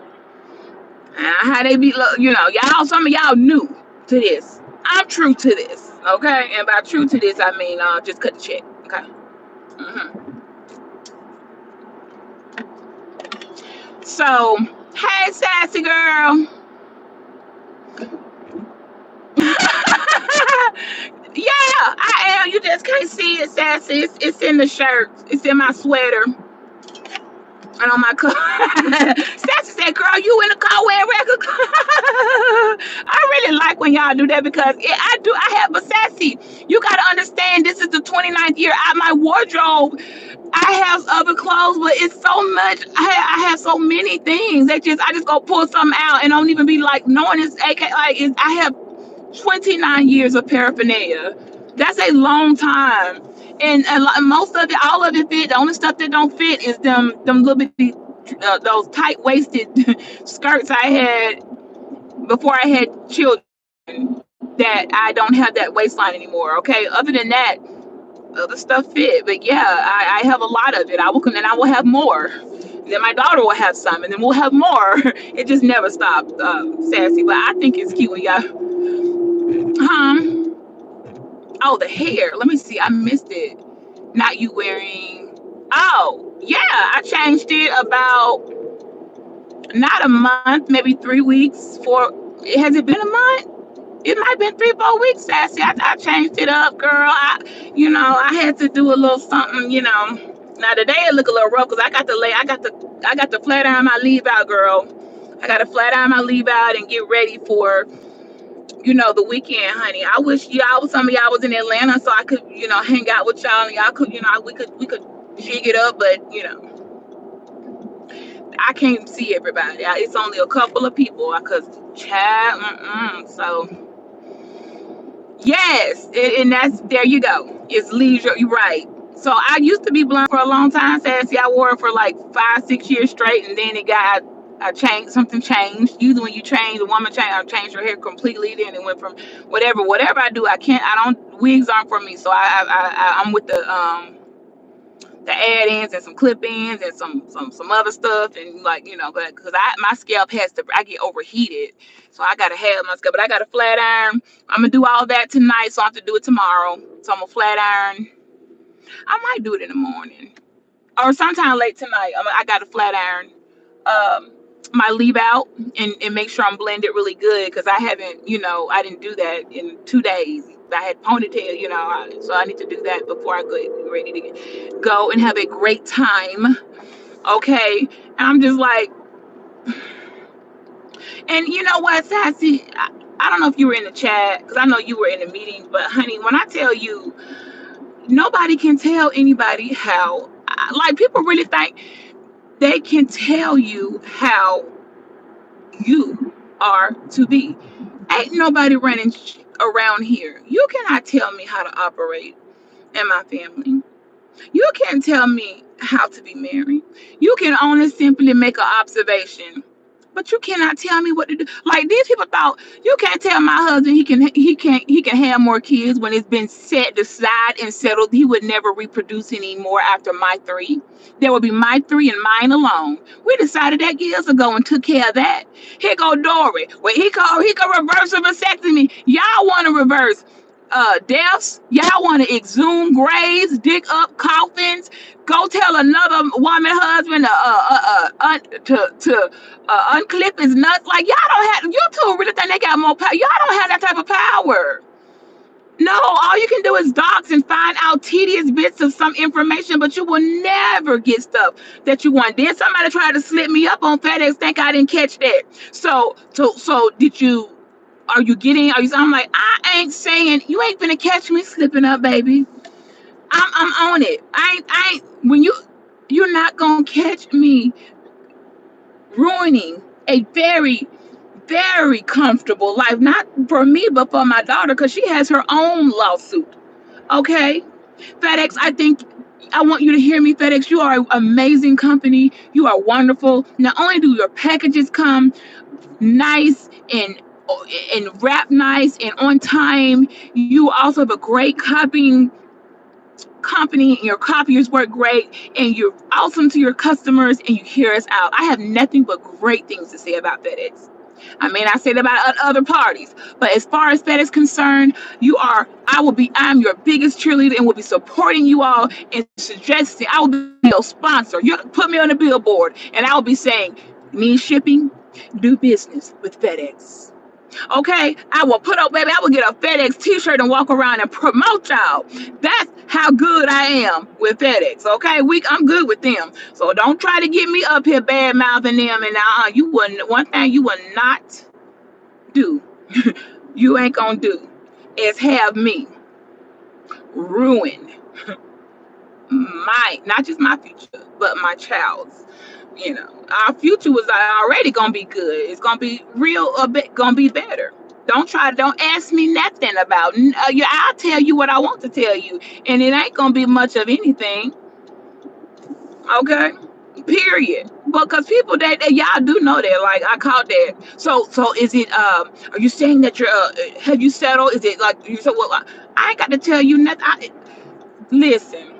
How they be, y'all. Some of y'all new to this. I'm true to this, okay? And by true to this, I mean just cut the check, okay? So, hey, sassy girl. Yeah, I am. You just can't see it, sassy. It's in the shirt. It's in my sweater. And on my car. Sassy said, girl, you in the car wearing record. I really like when y'all do that because I do. I have a sassy. You got to understand, this is the 29th year out my wardrobe. I have other clothes, but it's so much. I have so many things that I just go pull something out and don't even be like knowing it's AK. Like I have 29 years of paraphernalia. That's a long time. And most of it, all of it fit. The only stuff that don't fit is them little bitty, those tight waisted skirts I had before I had children. That I don't have that waistline anymore. Okay. Other than that, other stuff fit. But yeah, I have a lot of it. I will come and I will have more. Then my daughter will have some, and then we'll have more. It just never stops, sassy. But I think it's cute when y'all. Oh, the hair. Let me see. I missed it. Not you wearing. Oh, yeah. I changed it about not a month, maybe 3 weeks. Has it been a month? It might have been 3, 4 weeks, sassy. I changed it up, girl. I had to do a little something. Now today it look a little rough because I got to flat iron my leave out, girl. I got to flat iron my leave out and get ready for the weekend, honey. I wish some of y'all was in Atlanta so I could, hang out with y'all and y'all could, we could jig it up, but I can't see everybody. It's only a couple of people because chat. So yes, and that's there you go. It's leisure. You're right. So I used to be blonde for a long time, sassy. I wore it for like 5, 6 years straight, and then I changed. Something changed. Usually when you change, a woman change her hair completely. Then it went from whatever I do. I can't. I don't. Wigs aren't for me. So I'm with the add-ins and some clip-ins and some other stuff and but because my scalp I get overheated, so I gotta have my scalp. But I got a flat iron. I'm gonna do all that tonight, so I have to do it tomorrow. So I'm a flat iron. I might do it in the morning or sometime late tonight. I got a flat iron. My leave out and make sure I'm blended really good because I haven't, I didn't do that in 2 days. I had ponytail, so I need to do that before I get ready to go and have a great time. Okay, and I'm just like, and you know what, Sassy? I don't know if you were in the chat because I know you were in the meetings, but honey, when I tell you, nobody can tell anybody how. Like people really think they can tell you how you are to be. Ain't nobody running around here. You cannot tell me how to operate in my family. You can't tell me how to be married. You can only simply make an observation, but you cannot tell me what to do. Like these people thought you can't tell my husband he can have more kids when it's been set aside and settled. He would never reproduce anymore after my three. There would be my three and mine alone. We decided that years ago and took care of that. Here go Dory. Well, he could reverse a vasectomy. Y'all want to reverse deaths. Y'all want to exhume graves, dig up coffins, go tell another woman husband to unclip his nuts. Like y'all don't have. You two really think they got more power? Y'all don't have that type of power. No, all you can do is dox and find out tedious bits of some information, but you will never get stuff that you want. Then somebody tried to slip me up on FedEx. Think I didn't catch that. So did you? Are you getting? Are you? I'm like, I ain't saying you ain't gonna catch me slipping up, baby. I'm on it. I ain't. When you're not gonna catch me ruining a very comfortable life, not for me, but for my daughter, because she has her own lawsuit. Okay, FedEx, I think I want you to hear me, FedEx. You are an amazing company. You are wonderful. Not only do your packages come nice and wrapped nice and on time, you also have a great copying company and your copiers work great and you're awesome to your customers and you hear us out. I have nothing but great things to say about FedEx. I mean, I said about other parties, but as far as FedEx concerned, I'm your biggest cheerleader and will be supporting you all and suggesting. I will be your sponsor. You put me on the billboard and I will be saying, need shipping, do business with FedEx. Okay, I will put up, baby. I will get a FedEx T-shirt and walk around and promote y'all. That's how good I am with FedEx. Okay, I'm good with them. So don't try to get me up here bad mouthing them. And you wouldn't. One thing you will not do, you ain't gonna do, is have me ruin my not just my future, but my child's. Our future was already gonna be good. It's gonna be real a bit, gonna be better. Don't ask me nothing about. Yeah, I'll tell you what I want to tell you, and it ain't gonna be much of anything. Okay, period. Because people that y'all do know that, like I caught that. So is it? Are you saying that you're? Have you settled? Is it like you said? Well, I ain't got to tell you nothing. Listen.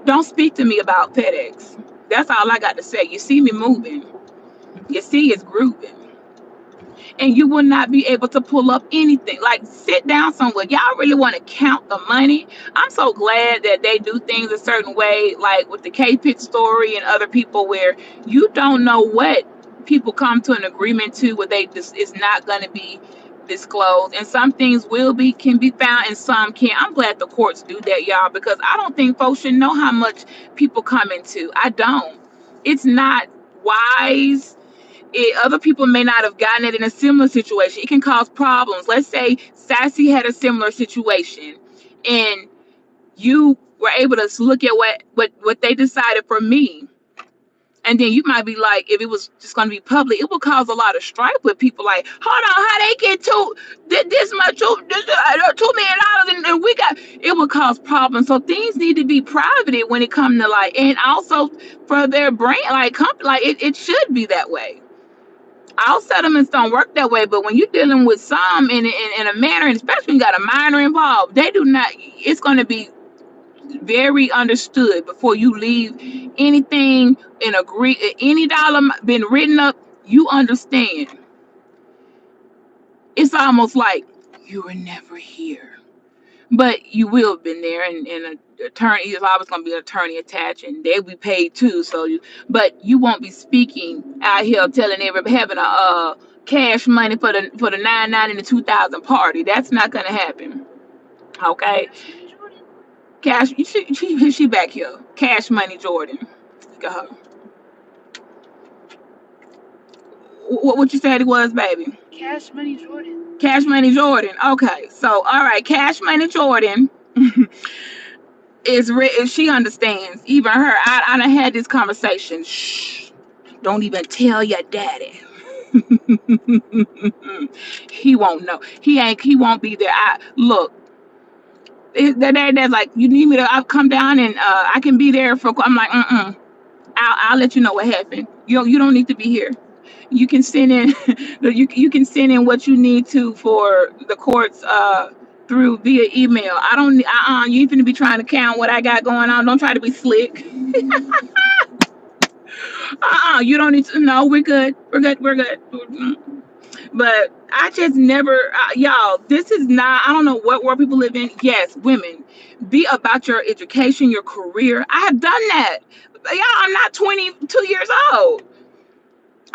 Don't speak to me about FedEx. That's all I got to say. You see me moving. You see it's grooving. And you will not be able to pull up anything. Like sit down somewhere. Y'all really want to count the money? I'm so glad that they do things a certain way, like with the K-Pit story and other people where you don't know what people come to an agreement to where they just it's not gonna be disclosed. And some things can be found and some can't. I'm glad the courts do that, y'all, because I don't think folks should know how much people come into. I don't. It's not wise. Other people may not have gotten it in a similar situation. It can cause problems. Let's say Sassy had a similar situation and you were able to look at what they decided for me. And then you might be like, if it was just going to be public, it would cause a lot of strife with people. Like, hold on, how they get this much, $2 million, and we got it would cause problems. So things need to be private when it comes to like, and also for their brand, like company, like it should be that way. All settlements don't work that way, but when you're dealing with some in a manner, and especially when you got a minor involved, they do not. It's going to be very understood before you leave anything in agree. Any dollar been written up, you understand. It's almost like you were never here, but you will have been there, and an attorney is always going to be an attorney attached, and they'll be paid too. But you won't be speaking out here telling everybody having a cash money for the 9/9 and the 2000 party. That's not going to happen. Okay, cash. She back here. Cash money, Jordan. at her. What you said it was, baby? Cash Money Jordan. Cash Money Jordan. Okay, so all right, Cash Money Jordan is she understands. Even her, I done had this conversation. Shh, don't even tell your daddy. He won't know. He won't be there. I look. That's like, you need me to, I'll come down and I can be there for. I'm like, I'll let you know what happened. You don't need to be here. You can send in you can send in what you need to for the courts through via email. I don't you ain't finna be trying to count what I got going on. Don't try to be slick. You don't need to. No, we're good. We're good. But I just never, y'all, this is not, I don't know what world people live in. Yes, women, be about your education, your career. I have done that. Y'all, I'm not 22 years old.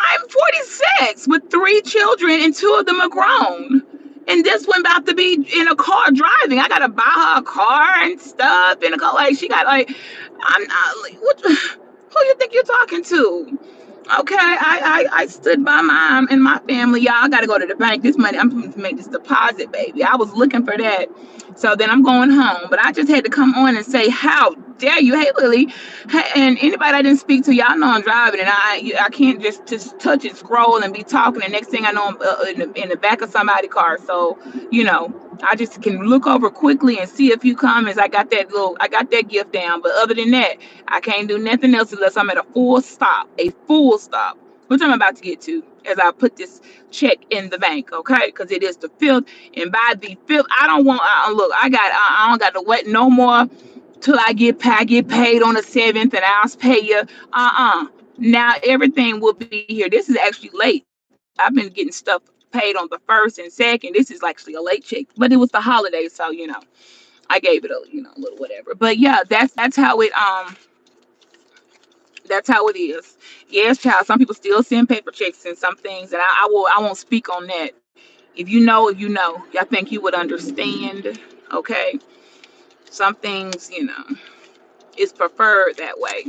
I'm 46 with 3 children and 2 of them are grown. And this one about to be in a car driving. I gotta buy her a car and stuff in a car. Like, she got like, I'm not like, what? Who you think you're talking to? Okay, I stood by my and my family. Y'all, I gotta go to the bank. This money, I'm going to make this deposit, baby. I was looking for that. So then I'm going home. But I just had to come on and say, how dare you? Hey, Lily. Hey, and anybody I didn't speak to, y'all know I'm driving, and I can't just touch and scroll and be talking. And next thing I know, I'm in the back of somebody's car. So, I just can look over quickly and see a few comments. I got that gift down. But other than that, I can't do nothing else unless I'm at a full stop, which I'm about to get to as I put this check in the bank, okay? Because it is the 5th, and by the 5th, I don't want. Look, I don't got to wait no more till I get paid on the 7th, and I'll pay you. Now everything will be here. This is actually late. I've been getting stuff paid on the 1st and 2nd. This is actually a late check, but it was the holiday, so I gave it a little whatever. But yeah, that's how it is. Yes, child. Some people still send paper checks and some things, and I won't speak on that. If you know, you know. I think you would understand. Okay, some things, is preferred that way.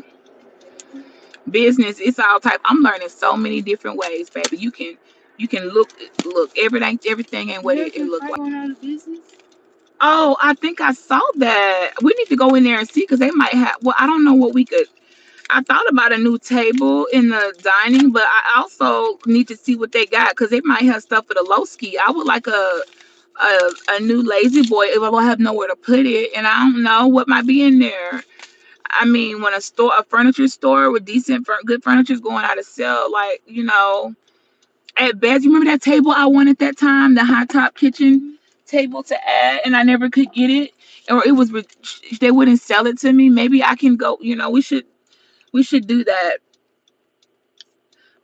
Business, it's all type. I'm learning so many different ways, baby. You can look everything and what it American look Pie like. going out of business. Oh, I think I saw that. We need to go in there and see because they might have. Well, I don't know what we could. I thought about a new table in the dining, but I also need to see what they got because they might have stuff for the low ski. I would like a new lazy boy if I don't have nowhere to put it, and I don't know what might be in there. I mean, when a furniture store with good furniture is going out of sale, like at best, you remember that table I wanted that time, the high top kitchen table to add, and I never could get it, or they wouldn't sell it to me. Maybe I can go. We should do that.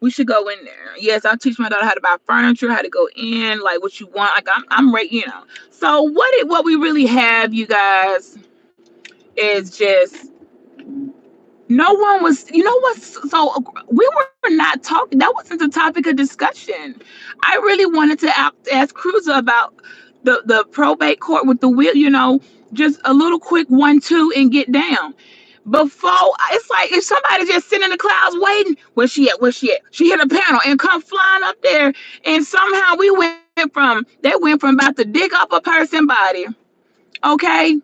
We should go in there. Yes, I'll teach my daughter how to buy furniture, how to go in, like what you want. Like I'm ready. So what we really have, you guys, is just no one was. You know what? So we were not talking. That wasn't the topic of discussion. I really wanted to ask Cruiser about the probate court with the will. Just a little quick 1-2 and get down. Before it's like if somebody just sitting in the clouds waiting, where she at? Where she at? She hit a panel and come flying up there, and somehow they went from about to dig up a person body, okay,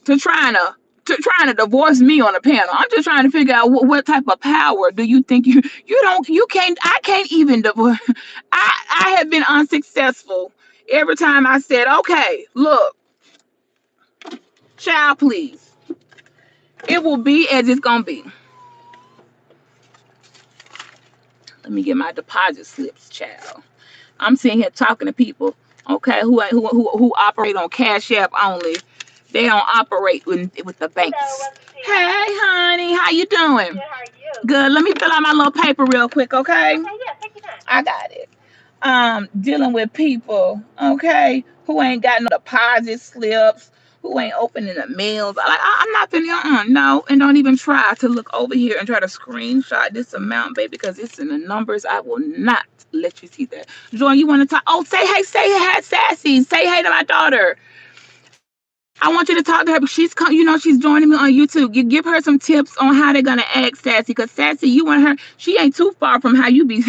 to trying to divorce me on a panel. I'm just trying to figure out what type of power do you think you can't. I can't even divorce. I have been unsuccessful every time I said, okay, look, child, please. It will be as it's gonna be. Let me get my deposit slips, child. I'm sitting here talking to people, okay, who operate on Cash App only. They don't operate with the banks. Hey, honey, how you doing? Good, how are you? Good. Let me fill out my little paper real quick, okay? Okay, yeah, take your time. I got it. Dealing with people, okay, who ain't got no deposit slips, who ain't opening the mails. I'm not finna, no, and don't even try to look over here and try to screenshot this amount, baby, because it's in the numbers. I will not let you see that. Joy, you want to talk? Oh, say hey, sassy. Say hey to my daughter. I want you to talk to her, but she's joining me on YouTube. You give her some tips on how they're gonna act Sassy, because Sassy, you and her, she ain't too far from how you be.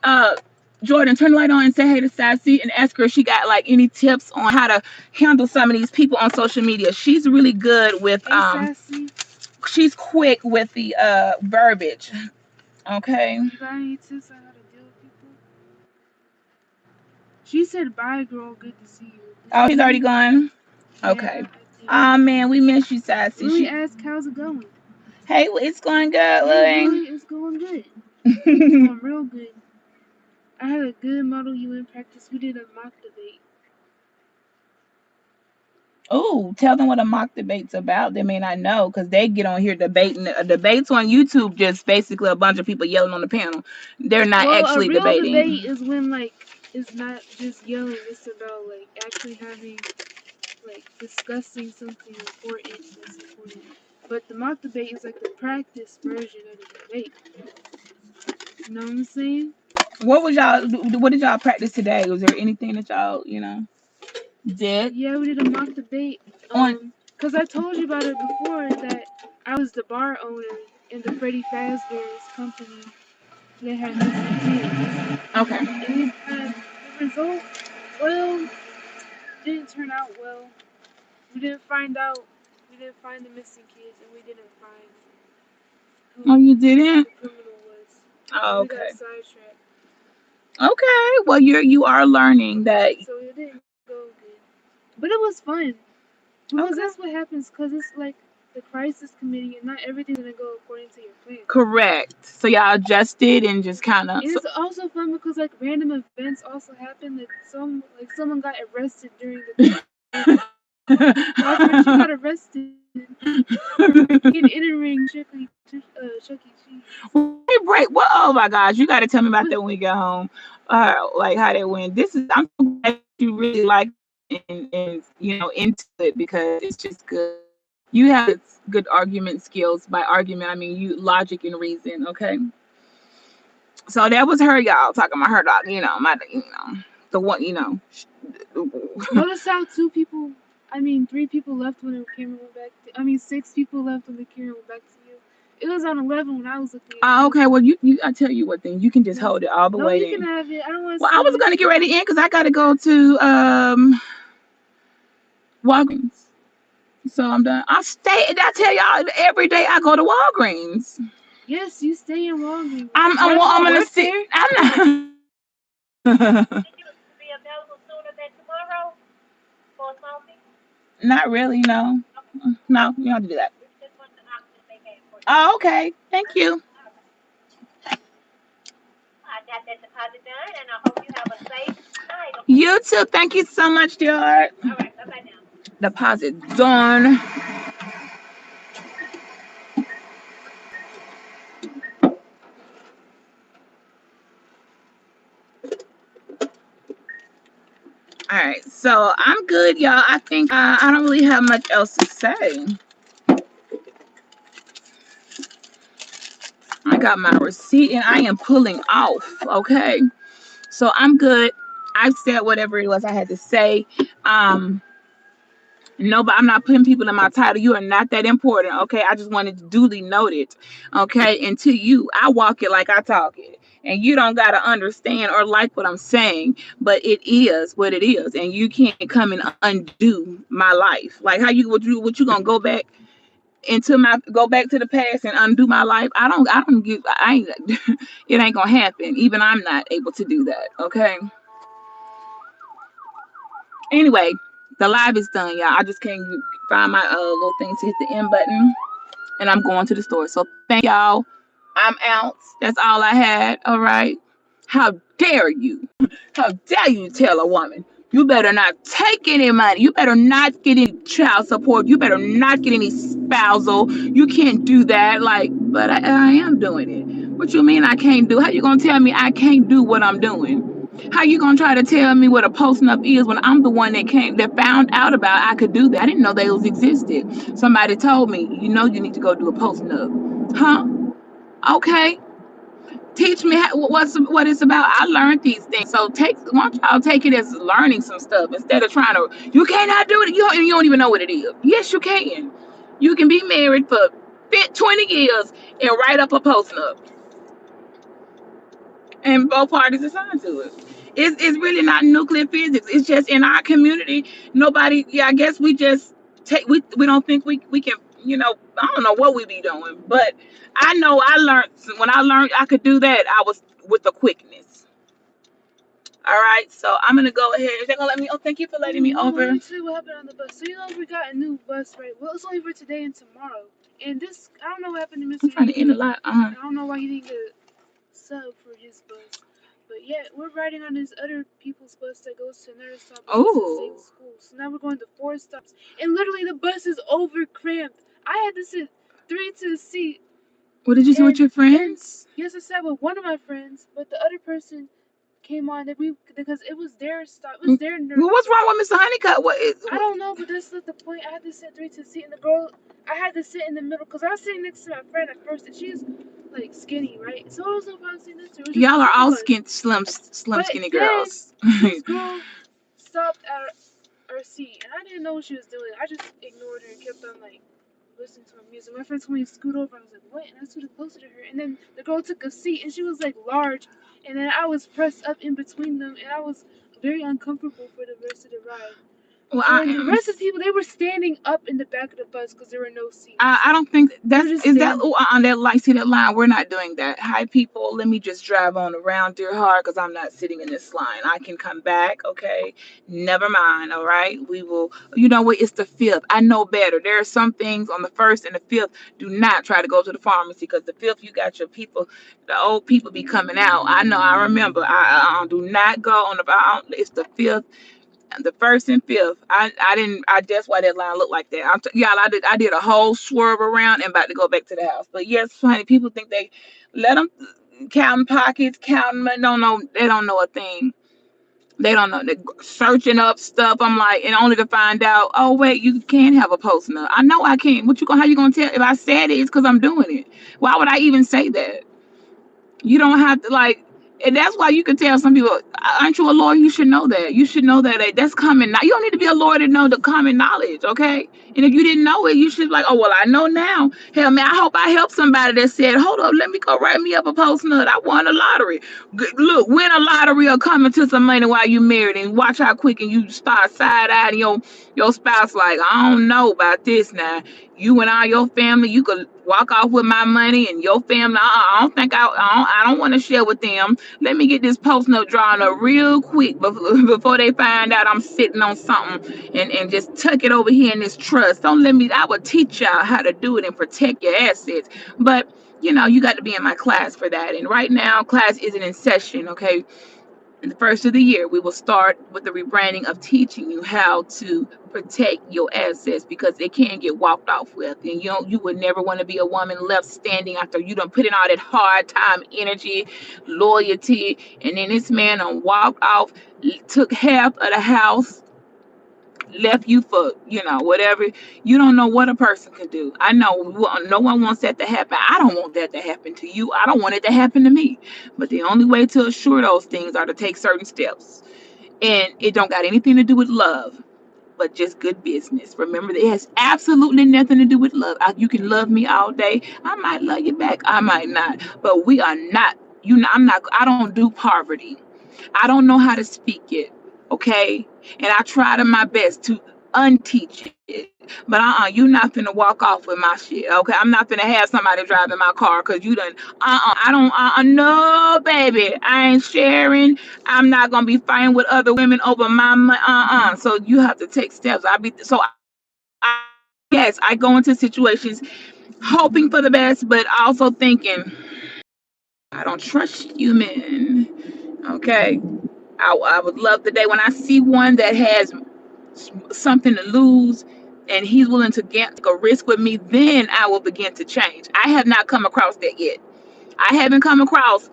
uh, Jordan, turn the light on and say hey to Sassy and ask her if she got like any tips on how to handle some of these people on social media. She's really good with Hey, Sassy, she's quick with the verbiage. Okay. you got any tips on how to deal with people? She said, "Bye, girl. Good to see you." Oh, she's already gone. Okay. Yeah, I think. Oh man, we miss you, Sassy. Let me ask, how's it going? Hey, it's going good, Hey, Louie. Louie, it's going good. It's going real good. I had a good Model UN practice. We did a mock debate. Oh, tell them what a mock debate's about. They may not know because they get on here debating. Debates on YouTube just basically a bunch of people yelling on the panel. They're not actually A real debating. debate is when like it's not just yelling. It's about like actually having like discussing something important that's important. But the mock debate is like the practice version of the debate. You know what I'm saying? What did y'all practice today? Was there anything that y'all did? Yeah, we did a mock debate. Cause I told you about it before that I was the bar owner in the Freddy Fazbear's company that had missing kids. Okay. And we had the result. Well, didn't turn out well. We didn't find out. We didn't find the missing kids, and we didn't find Oh, who you didn't? the criminal was. Oh, We got okay. sidetracked. Okay. Well, you are learning that. So it didn't go good. But it was fun. Because Okay. that's what happens. Because it's like the crisis committee, and not everything's gonna go according to your plan. Correct. So y'all adjusted and just kind of. And it's also fun because like random events also happen. Like someone got arrested during the debate. Robert, you got arrested for breaking entering Chuck E. Cheese. Break. Well, oh my gosh, you got to tell me about that when we get home. Like how they went. I'm so glad you really like and into it because it's just good. You have good argument skills. By argument, I mean you logic and reason. Okay. So that was her, y'all talking about her dog. The one. Notice how 3 people left when the camera went back. 6 people left when the camera went back to you. It was on 11 when I was looking at it. Okay. Well, I tell you what, then you can just hold it all the way. No, you can have it. I don't want to. Well, I was gonna get ready to end because I got to go to Walgreens. So I'm done. I tell y'all every day I go to Walgreens. Yes, you stay in Walgreens. I'm gonna sit. I'm not. Be available sooner than tomorrow for a phone meeting? Not really. No. No, you don't have to do that. It's just one of the options they have for you. Oh, okay. Thank you. I got that deposit done, and I hope you have a safe night. Okay? You too. Thank you so much, dear. All right, bye-bye now. Deposit done. All right, so I'm good, y'all. I think I don't really have much else to say. I got my receipt and I am pulling off. Okay, so I'm good. I've said whatever it was I had to say. No, but I'm not putting people in my title. You are not that important. Okay, I just wanted to duly note it. Okay, and to you, I walk it like I talk it. And you don't gotta understand or like what I'm saying, but it is what it is, and you can't come and undo my life. Like how you gonna go back to the past and undo my life? I ain't it ain't gonna happen. Even I'm not able to do that. Okay. Anyway, the live is done, y'all. I just can't find my little thing to hit the end button, and I'm going to the store. So thank y'all. I'm out. That's all I had. All right. How dare you? How dare you tell a woman? You better not take any money. You better not get any child support. You better not get any spousal. You can't do that. But I am doing it. What you mean I can't do? How you gonna tell me I can't do what I'm doing? How you gonna try to tell me what a postnup is when I'm the one that found out about I could do that? I didn't know those existed. Somebody told me, you need to go do a postnup. Huh? Okay. Teach me what it's about. I learned these things. So why don't y'all take it as learning some stuff instead of trying to, you cannot do it. You don't even know what it is. Yes, you can. You can be married for 20 years and write up a postnup, and both parties assign to it. It's really not nuclear physics. It's just in our community, nobody, yeah, I guess we just we don't think we can, I don't know what we be doing, but I know I learned when I learned I could do that, I was with the quickness. All right, so I'm gonna go ahead. They're gonna let me. Oh, thank you for letting me Mama, over. let me tell you what happened on the bus. So we got a new bus, right? Well, it's only for today and tomorrow. And this, I don't know what happened to I'm Mr. trying to end a Ego. lot. I don't know why he didn't get sub for his bus. But yeah, we're riding on this other people's bus that goes to another stop that goes to the same Oh, school. So now we're going to 4 stops. And literally the bus is over cramped. I had to sit 3 to the seat. what did you do with And your friends? yes, I sat with one of my friends, but the other person came on that we because it was their stop. It was their Well, what's wrong with Mr. Honeycutt? What is? I don't know, but that's not the point. I had to sit 3 to the seat, and the girl, I had to sit in the middle because I was sitting next to my friend at first, and she's like skinny, right? So I was no problem sitting next to her. It was just Y'all the are two all of us. slim, But skinny then girls. this girl stopped at our seat, and I didn't know what she was doing. I just ignored her and kept on like listening to her music. My friend told me to scoot over, and I was like, "What?" And I scooted closer to her, and then the girl took a seat, and she was like large, and then I was pressed up in between them, and I was very uncomfortable for the rest of the ride. Well, And the rest of the people, they were standing up in the back of the bus because there were no seats. I don't think They were that's just is that standing. on that light. See that line? We're not doing that. Hi, people. Let me just drive on around dear heart because I'm not sitting in this line. I can come back. Okay, never mind. All right, we will. You know what? It's the fifth. I know better. There are some things on the first and the fifth. Do not try to go to the pharmacy because the fifth, you got your people. The old people be coming out. I know. I remember. I do not go on the. It's the fifth, the first and fifth. I didn't. I That's why that line looked like that. Y'all, I did a whole swerve around and about to go back to the house. But yes, honey, people think they let them counting pockets, counting money. No, they don't know a thing. They don't know. They're searching up stuff. I'm like, and only to find out, oh wait, you can't have a post nut. I know I can't. What you gonna? How you gonna tell? If I said it, it's because I'm doing it. Why would I even say that? You don't have to like, and that's why you can tell some people, aren't you a lawyer? You should know that. You should know that that's common. Now you don't need to be a lawyer to know the common knowledge, okay? And if you didn't know it, you should like, oh well, I know now. Hell man, I hope I helped somebody that said, hold up, let me go write me up a post nut. I won a lottery. Look, win a lottery or come into some money while you married and watch how quick and you start side eyeing your spouse like, I don't know about this now. You and all your family, you could walk off with my money and your family. I don't think I don't want to share with them. Let me get this post note drawn up real quick before they find out I'm sitting on something and just tuck it over here in this trust. Don't let me. I will teach y'all how to do it and protect your assets. But you got to be in my class for that. And right now, class isn't in session. Okay, in the first of the year, we will start with the rebranding of teaching you how to protect your assets because they can get walked off with. And you would never want to be a woman left standing after you done put in all that hard time, energy, loyalty, and then this man done walked off, took half of the house, left you for whatever. You don't know what a person can do. I know no one wants that to happen. I don't want that to happen to you. I don't want it to happen to me. But the only way to assure those things are to take certain steps, and it don't got anything to do with love but just good business. Remember, it has absolutely nothing to do with love. You can love me all day. I might love you back. I might not. But we are not. I'm not. I don't do poverty. I don't know how to speak it, okay? And I try to my best to unteach it. But you're not finna walk off with my shit, okay? I'm not finna have somebody driving my car because you done. I don't. No, baby, I ain't sharing. I'm not gonna be fighting with other women over my money. So you have to take steps. Yes, I go into situations hoping for the best, but also thinking I don't trust you, men. Okay, I would love the day when I see one that has something to lose and he's willing to get take a risk with me, then I will begin to change. I have not come across that yet. I haven't come across,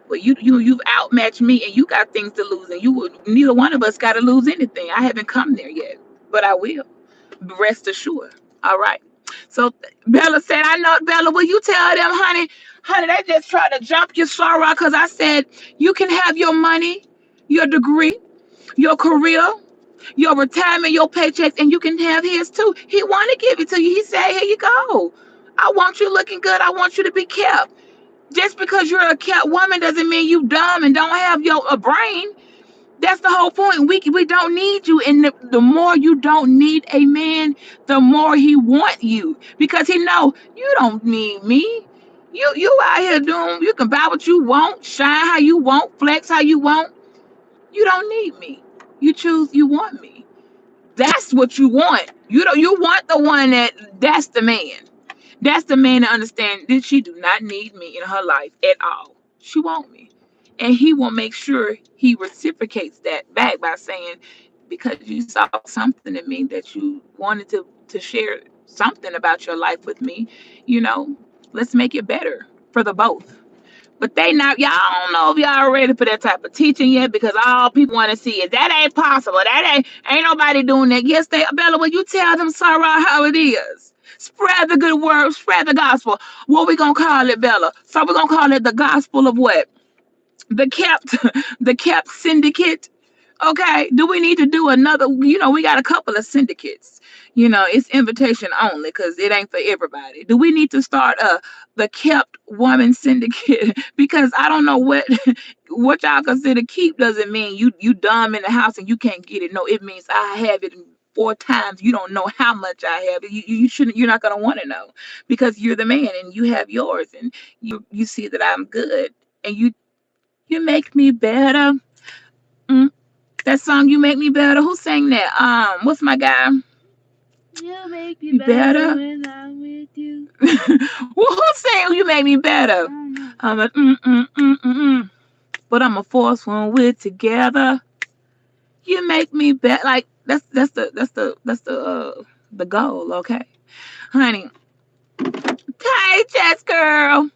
but you've outmatched me and you got things to lose and neither one of us got to lose anything. I haven't come there yet, but I will. Rest assured. All right. So Bella said, I know, Bella, will you tell them, honey, they just try to jump your sorrow because I said you can have your money, your degree, your career, your retirement, your paychecks, and you can have his too. He want to give it to you. He said, here you go. I want you looking good. I want you to be kept. Just because you're a kept woman doesn't mean you dumb and don't have your a brain. That's the whole point. We don't need you, and the more you don't need a man, the more he want you because he know you don't need me. You out here doing. You can buy what you want, shine how you want, flex how you want. You don't need me. You choose. You want me. That's what you want. You want the one that's the man. That's the man to understand that she do not need me in her life at all. She want me. And he will make sure he reciprocates that back by saying, because you saw something in me that you wanted to share something about your life with me, you know, let's make it better for the both. But they not, y'all don't know if y'all ready for that type of teaching yet because all people want to see is that ain't possible. That ain't nobody doing that. Yes, they Bella, will you tell them Sarah how it is? Spread the good word, spread the gospel. What we gonna call it, Bella? So we're gonna call it the gospel of what? The kept the kept syndicate. Okay, do we need to do another? We got a couple of syndicates. It's invitation only because it ain't for everybody. Do we need to start the kept woman syndicate? Because I don't know what y'all consider keep doesn't mean you dumb in the house and you can't get it. No, it means I have it 4 times. You don't know how much I have it. You shouldn't. You're not gonna want to know because you're the man and you have yours and you see that I'm good and you make me better. Mm, that song, "You Make Me Better." Who sang that? What's my guy? You make me You better better. when I'm with you. Well, who sang "You Make Me I Better"? don't know. I'm a but I'm a force when we're together. You make me better. Like that's the goal. Okay, honey. Okay, Jess girl.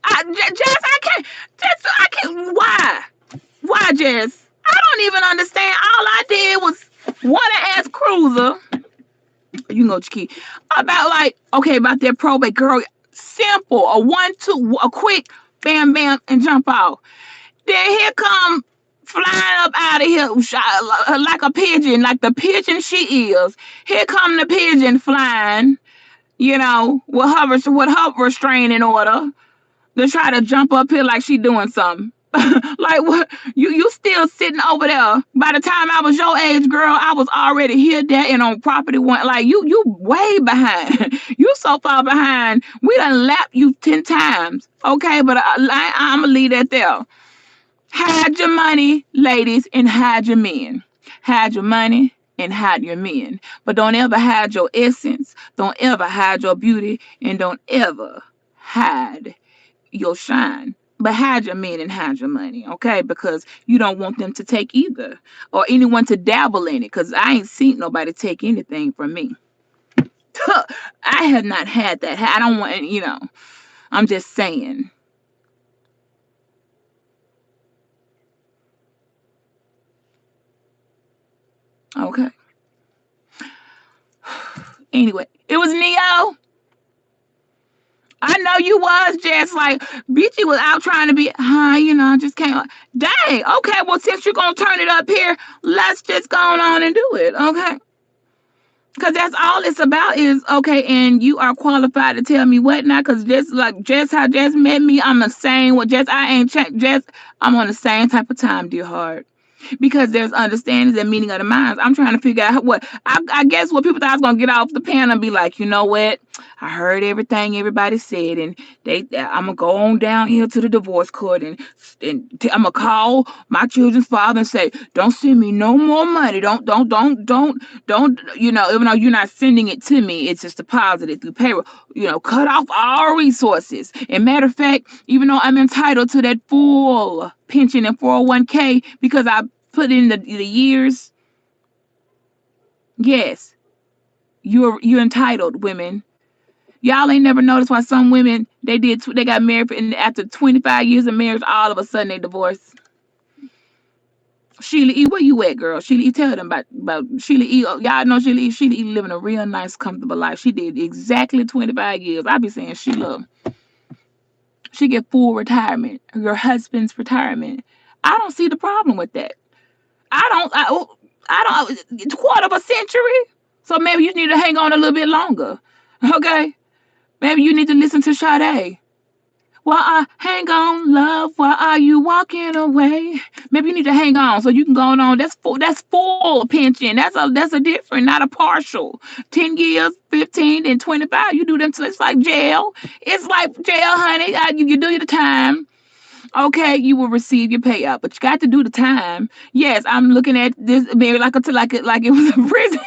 Jess, I can't. Why, Jess? I don't even understand. All I did was want to ask Cruiser. You can go to key about about their probate, girl. Simple, a 1-2, a quick bam bam and jump out. Then here come flying up out of here like a pigeon, like the pigeon she is. Here come the pigeon flying, with her restraining order to try to jump up here like she doing something. Like what you still sitting over there. By the time I was your age, girl, I was already here, there, and on property one. Like you way behind. You so far behind. We done lapped you 10 times. Okay, but I'ma leave that there. Hide your money, ladies, and hide your men. Hide your money and hide your men. But don't ever hide your essence. Don't ever hide your beauty, and don't ever hide your shine. But hide your men and hide your money, okay? Because you don't want them to take either, or anyone to dabble in it. Because I ain't seen nobody take anything from me. I have not had that. I don't want. I'm just saying. Okay. Anyway, it was Neo. I know you was just like Beachy was out trying to be hi, I just can't. Dang. Okay. Well, since you're gonna turn it up here, let's just go on and do it. Okay. Cause that's all it's about is okay, and you are qualified to tell me what now. Cause just how Jess met me, I'm the same with Jess. I ain't checked Jess. I'm on the same type of time, dear heart. Because there's understandings and meaning of the minds. I'm trying to figure out I guess what people thought I was gonna get off the pen and be like, you know what? I heard everything everybody said, and I'm gonna go on down here to the divorce court I'm gonna call my children's father and say, don't send me no more money. Don't. Even though you're not sending it to me, it's just deposited through payroll. Cut off all resources. And matter of fact, even though I'm entitled to that full pension and 401k because I put in the years, yes, you're entitled, women. Y'all ain't never noticed why some women they got married and after 25 years of marriage, all of a sudden they divorce. Sheila E, where you at, girl? Sheila E, tell them about Sheila E. Oh, y'all know Sheila E. Sheila E living a real nice, comfortable life. She did exactly 25 years. I be saying she get full retirement. Her husband's retirement. I don't see the problem with that. I don't. I don't. It's quarter of a century. So maybe you need to hang on a little bit longer. Okay. Maybe you need to listen to Sade. Well, hang on, love. Why are you walking away? Maybe you need to hang on so you can go on. That's full pension. That's a different, not a partial. 10 years, 15, and 25. You do them till it's like jail. It's like jail, honey. You do the time. Okay, you will receive your payout, but you got to do the time. Yes, I'm looking at this maybe like it was a prison.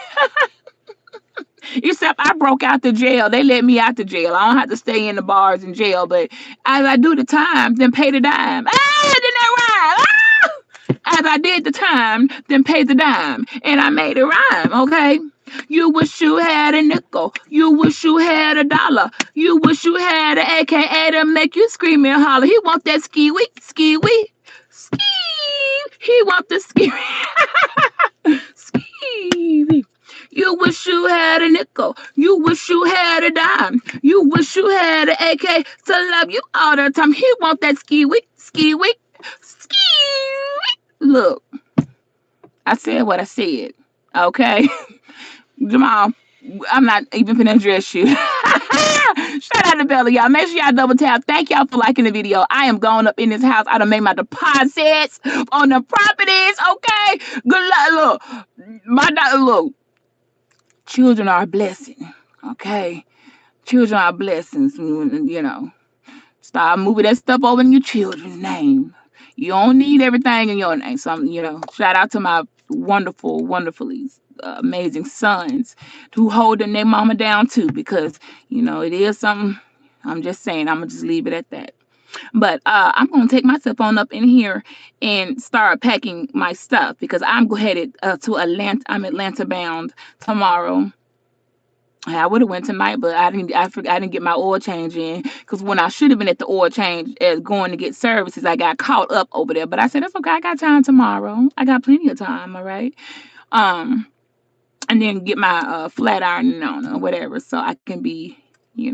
Except I broke out the jail. They let me out the jail. I don't have to stay in the bars in jail. But as I do the time, then pay the dime. Didn't that rhyme? As I did the time, then pay the dime. And I made it rhyme, okay? You wish you had a nickel. You wish you had a dollar. You wish you had an AKA to make you scream and holler. He want that ski wee, ski wee, ski. He want the ski ski. You wish you had a nickel. You wish you had a dime. You wish you had an AK to love you all the time. He want that ski week, ski week, ski week. Look, I said what I said. Okay, Jamal, I'm not even finna address you. Shout out to Bella, y'all. Make sure y'all double tap. Thank y'all for liking the video. I am going up in this house. I done made my deposits on the properties. Okay, good luck. Look, look. Children are a blessing. Okay, children are blessings. Start moving that stuff over in your children's name. You don't need everything in your name. So, shout out to my wonderfully amazing sons who holding their mama down too, because it is something. I'm just saying. I'm gonna just leave it at that. But I'm gonna take myself on up in here and start packing my stuff because I'm headed to Atlanta. I'm Atlanta bound tomorrow. I would have went tonight, but I didn't. I didn't get my oil change in because when I should have been at the oil change going to get services, I got caught up over there. But I said that's okay. I got time tomorrow. I got plenty of time. All right. Um, and then get my flat iron on or whatever, so I can be, be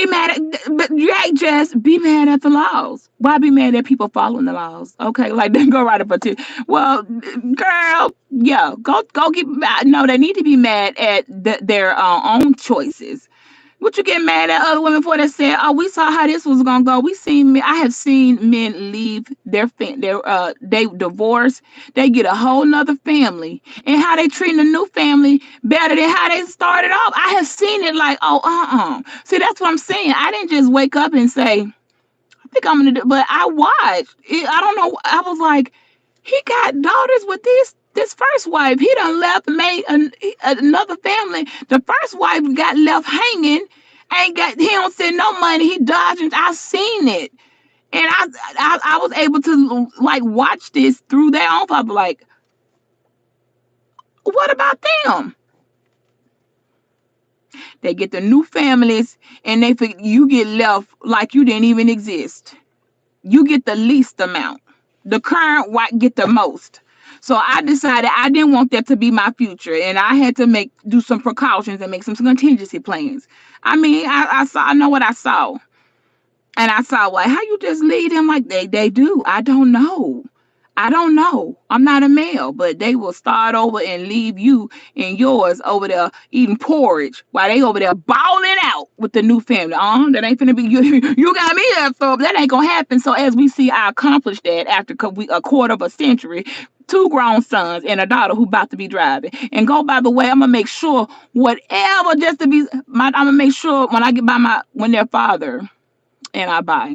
mad at, but just be mad at the laws. Why be mad at people following the laws? Okay, like then go right up a well, girl, yeah, go get. No, they need to be mad at their own choices. What you get mad at other women for that said, oh, we saw how this was gonna go. I have seen men leave they divorce, they get a whole nother family, and how they treating a new family better than how they started off. I have seen it like, oh, See, that's what I'm saying. I didn't just wake up and say, I think I'm gonna do, but I watched. I don't know. I was like, he got daughters with this first wife. He done left, made another family. The first wife got left hanging. He don't send no money. He dodging. I seen it, and I was able to like watch this through their own public. Like, what about them? They get the new families, and you get left like you didn't even exist. You get the least amount. The current white get the most. So I decided I didn't want that to be my future, and I had to do some precautions and make some contingency plans. I mean, I know what I saw, and I saw like how you just lead them like they do. I don't know. I'm not a male, but they will start over and leave you and yours over there eating porridge while they over there balling out with the new family. That ain't finna be you. You got me there, so that ain't gonna happen. So as we see, I accomplished that after a quarter of a century. 2 grown sons and a daughter who about to be driving. And go by the way, I'm gonna make sure whatever just to be. I'm gonna make sure when I get by when their father and I buy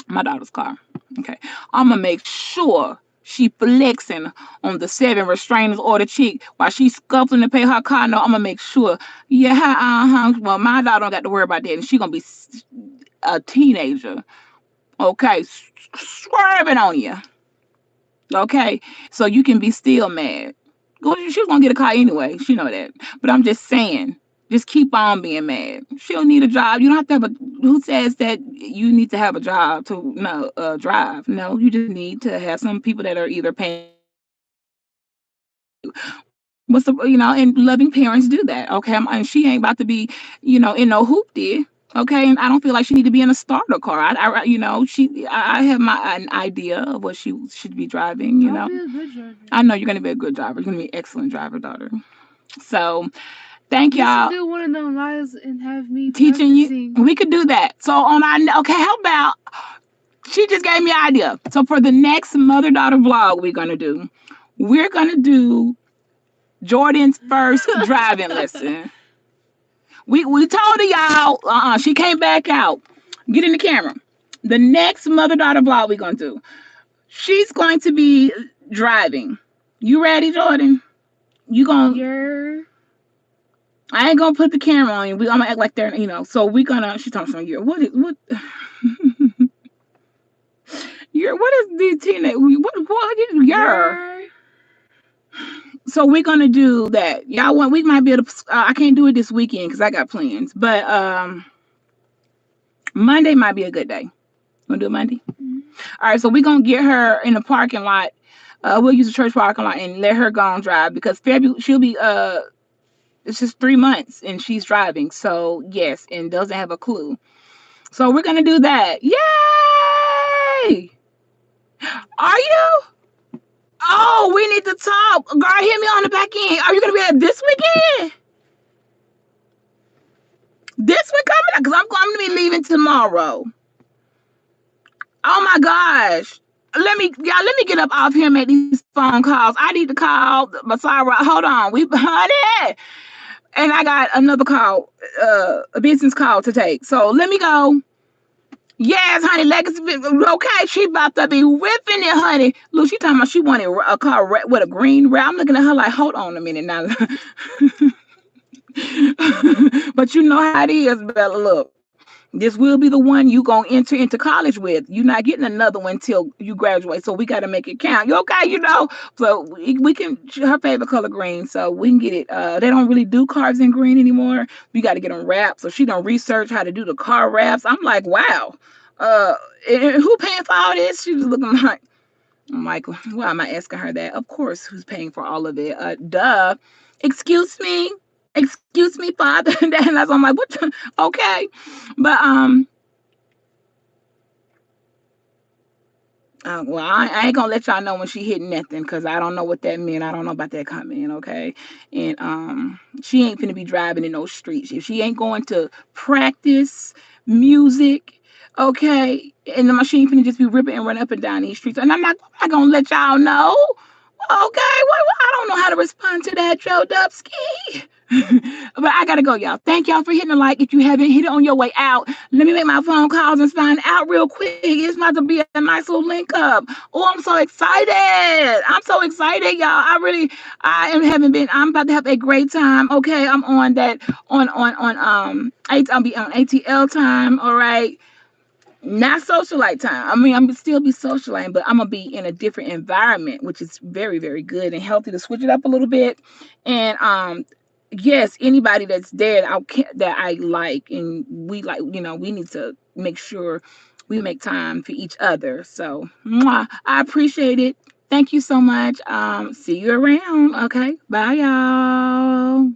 my daughter's car. Okay, I'm gonna make sure she flexing on the 7 restrainers or the chick while she's scuffling to pay her car. No, I'm gonna make sure. Yeah, well, my daughter don't got to worry about that, and she gonna be a teenager. Okay, swerving on you. Okay, so you can be still mad. She was gonna get a car anyway. She know that, but I'm just saying. Just keep on being mad. She don't need a job. You don't have to have a. Who says that you need to have a job to no drive? No, you just need to have some people that are either paying you. What's the and loving parents do that. Okay, and she ain't about to be in no hoopty. Okay, and I don't feel like she need to be in a starter car. I have my an idea of what she should be driving. I'll be a good I driver. know you're gonna be a good driver. You're gonna be an excellent driver, daughter. So thank You should y'all do one of them lives and have me teaching you. practicing. We could do that. So on our okay, how about she just gave me an idea. So for the next mother daughter vlog we're gonna do Jordan's first driving lesson. We told her y'all, she came back out. Get in the camera. The next mother daughter vlog we're gonna do. She's going to be driving. You ready, Jordan? You gonna You're I ain't gonna put the camera on you. I'm gonna act like they're, So we gonna. She talking about you. What? What is the teenage? What is your? you're So we're gonna do that. Y'all want? We might be able to. I can't do it this weekend because I got plans. But Monday might be a good day. Wanna do it Monday? All right. So we're gonna get her in the parking lot. We'll use the church parking lot and let her go and drive because February she'll be It's just 3 months and she's driving. So yes, and doesn't have a clue. So we're gonna do that. Yay! Are you? Oh, we need to talk. Girl, hit me on the back end. Are you gonna be there this weekend? This week coming up? Because I'm gonna be leaving tomorrow. Oh my gosh. Let me get up off here and make these phone calls. I need to call Basara. Hold on. Honey. And I got another call, a business call to take. So let me go. Yes, honey, Legacy. Okay, she about to be whipping it, honey. Look, she talking about she wanted a car with a green wrap. I'm looking at her like, hold on a minute now. But you know how it is, Bella. Look, this will be the one you gonna enter into college with. You're not getting another one till you graduate. So we got to make it count. You okay? So we can. Her favorite color green, so we can get it. They don't really do cars in green anymore. We got to get them wrapped. So she don't research how to do the car wraps. I'm like, wow. Uh, and who paying for all this? She was looking like, I'm like, why am I asking her that? Of course, who's paying for all of it? Duh. Excuse me. Excuse me, father. And that's I'm like, what? Okay, but well, I ain't gonna let y'all know when she hit nothing because I don't know what that meant. I don't know about that comment, okay? And she ain't finna be driving in those streets if she ain't going to practice music, okay? And the machine finna just be ripping and running up and down these streets, and I'm not gonna let y'all know. Okay, I don't know how to respond to that, Joe Dubsky. But I gotta go, y'all. Thank y'all for hitting the like. If you haven't hit it on your way out, let me make my phone calls and sign out real quick. It's about to be a nice little link up. Oh, I'm so excited. I'm so excited, y'all. I'm about to have a great time. Okay, I'm on that I'll be on ATL time. All right, not socialite time. I mean, I'm still be socializing, but I'm gonna be in a different environment, which is very, very good and healthy to switch it up a little bit. And yes, anybody that's there that I like and we like, we need to make sure we make time for each other. So, I appreciate it. Thank you so much. See you around. Okay, bye, y'all.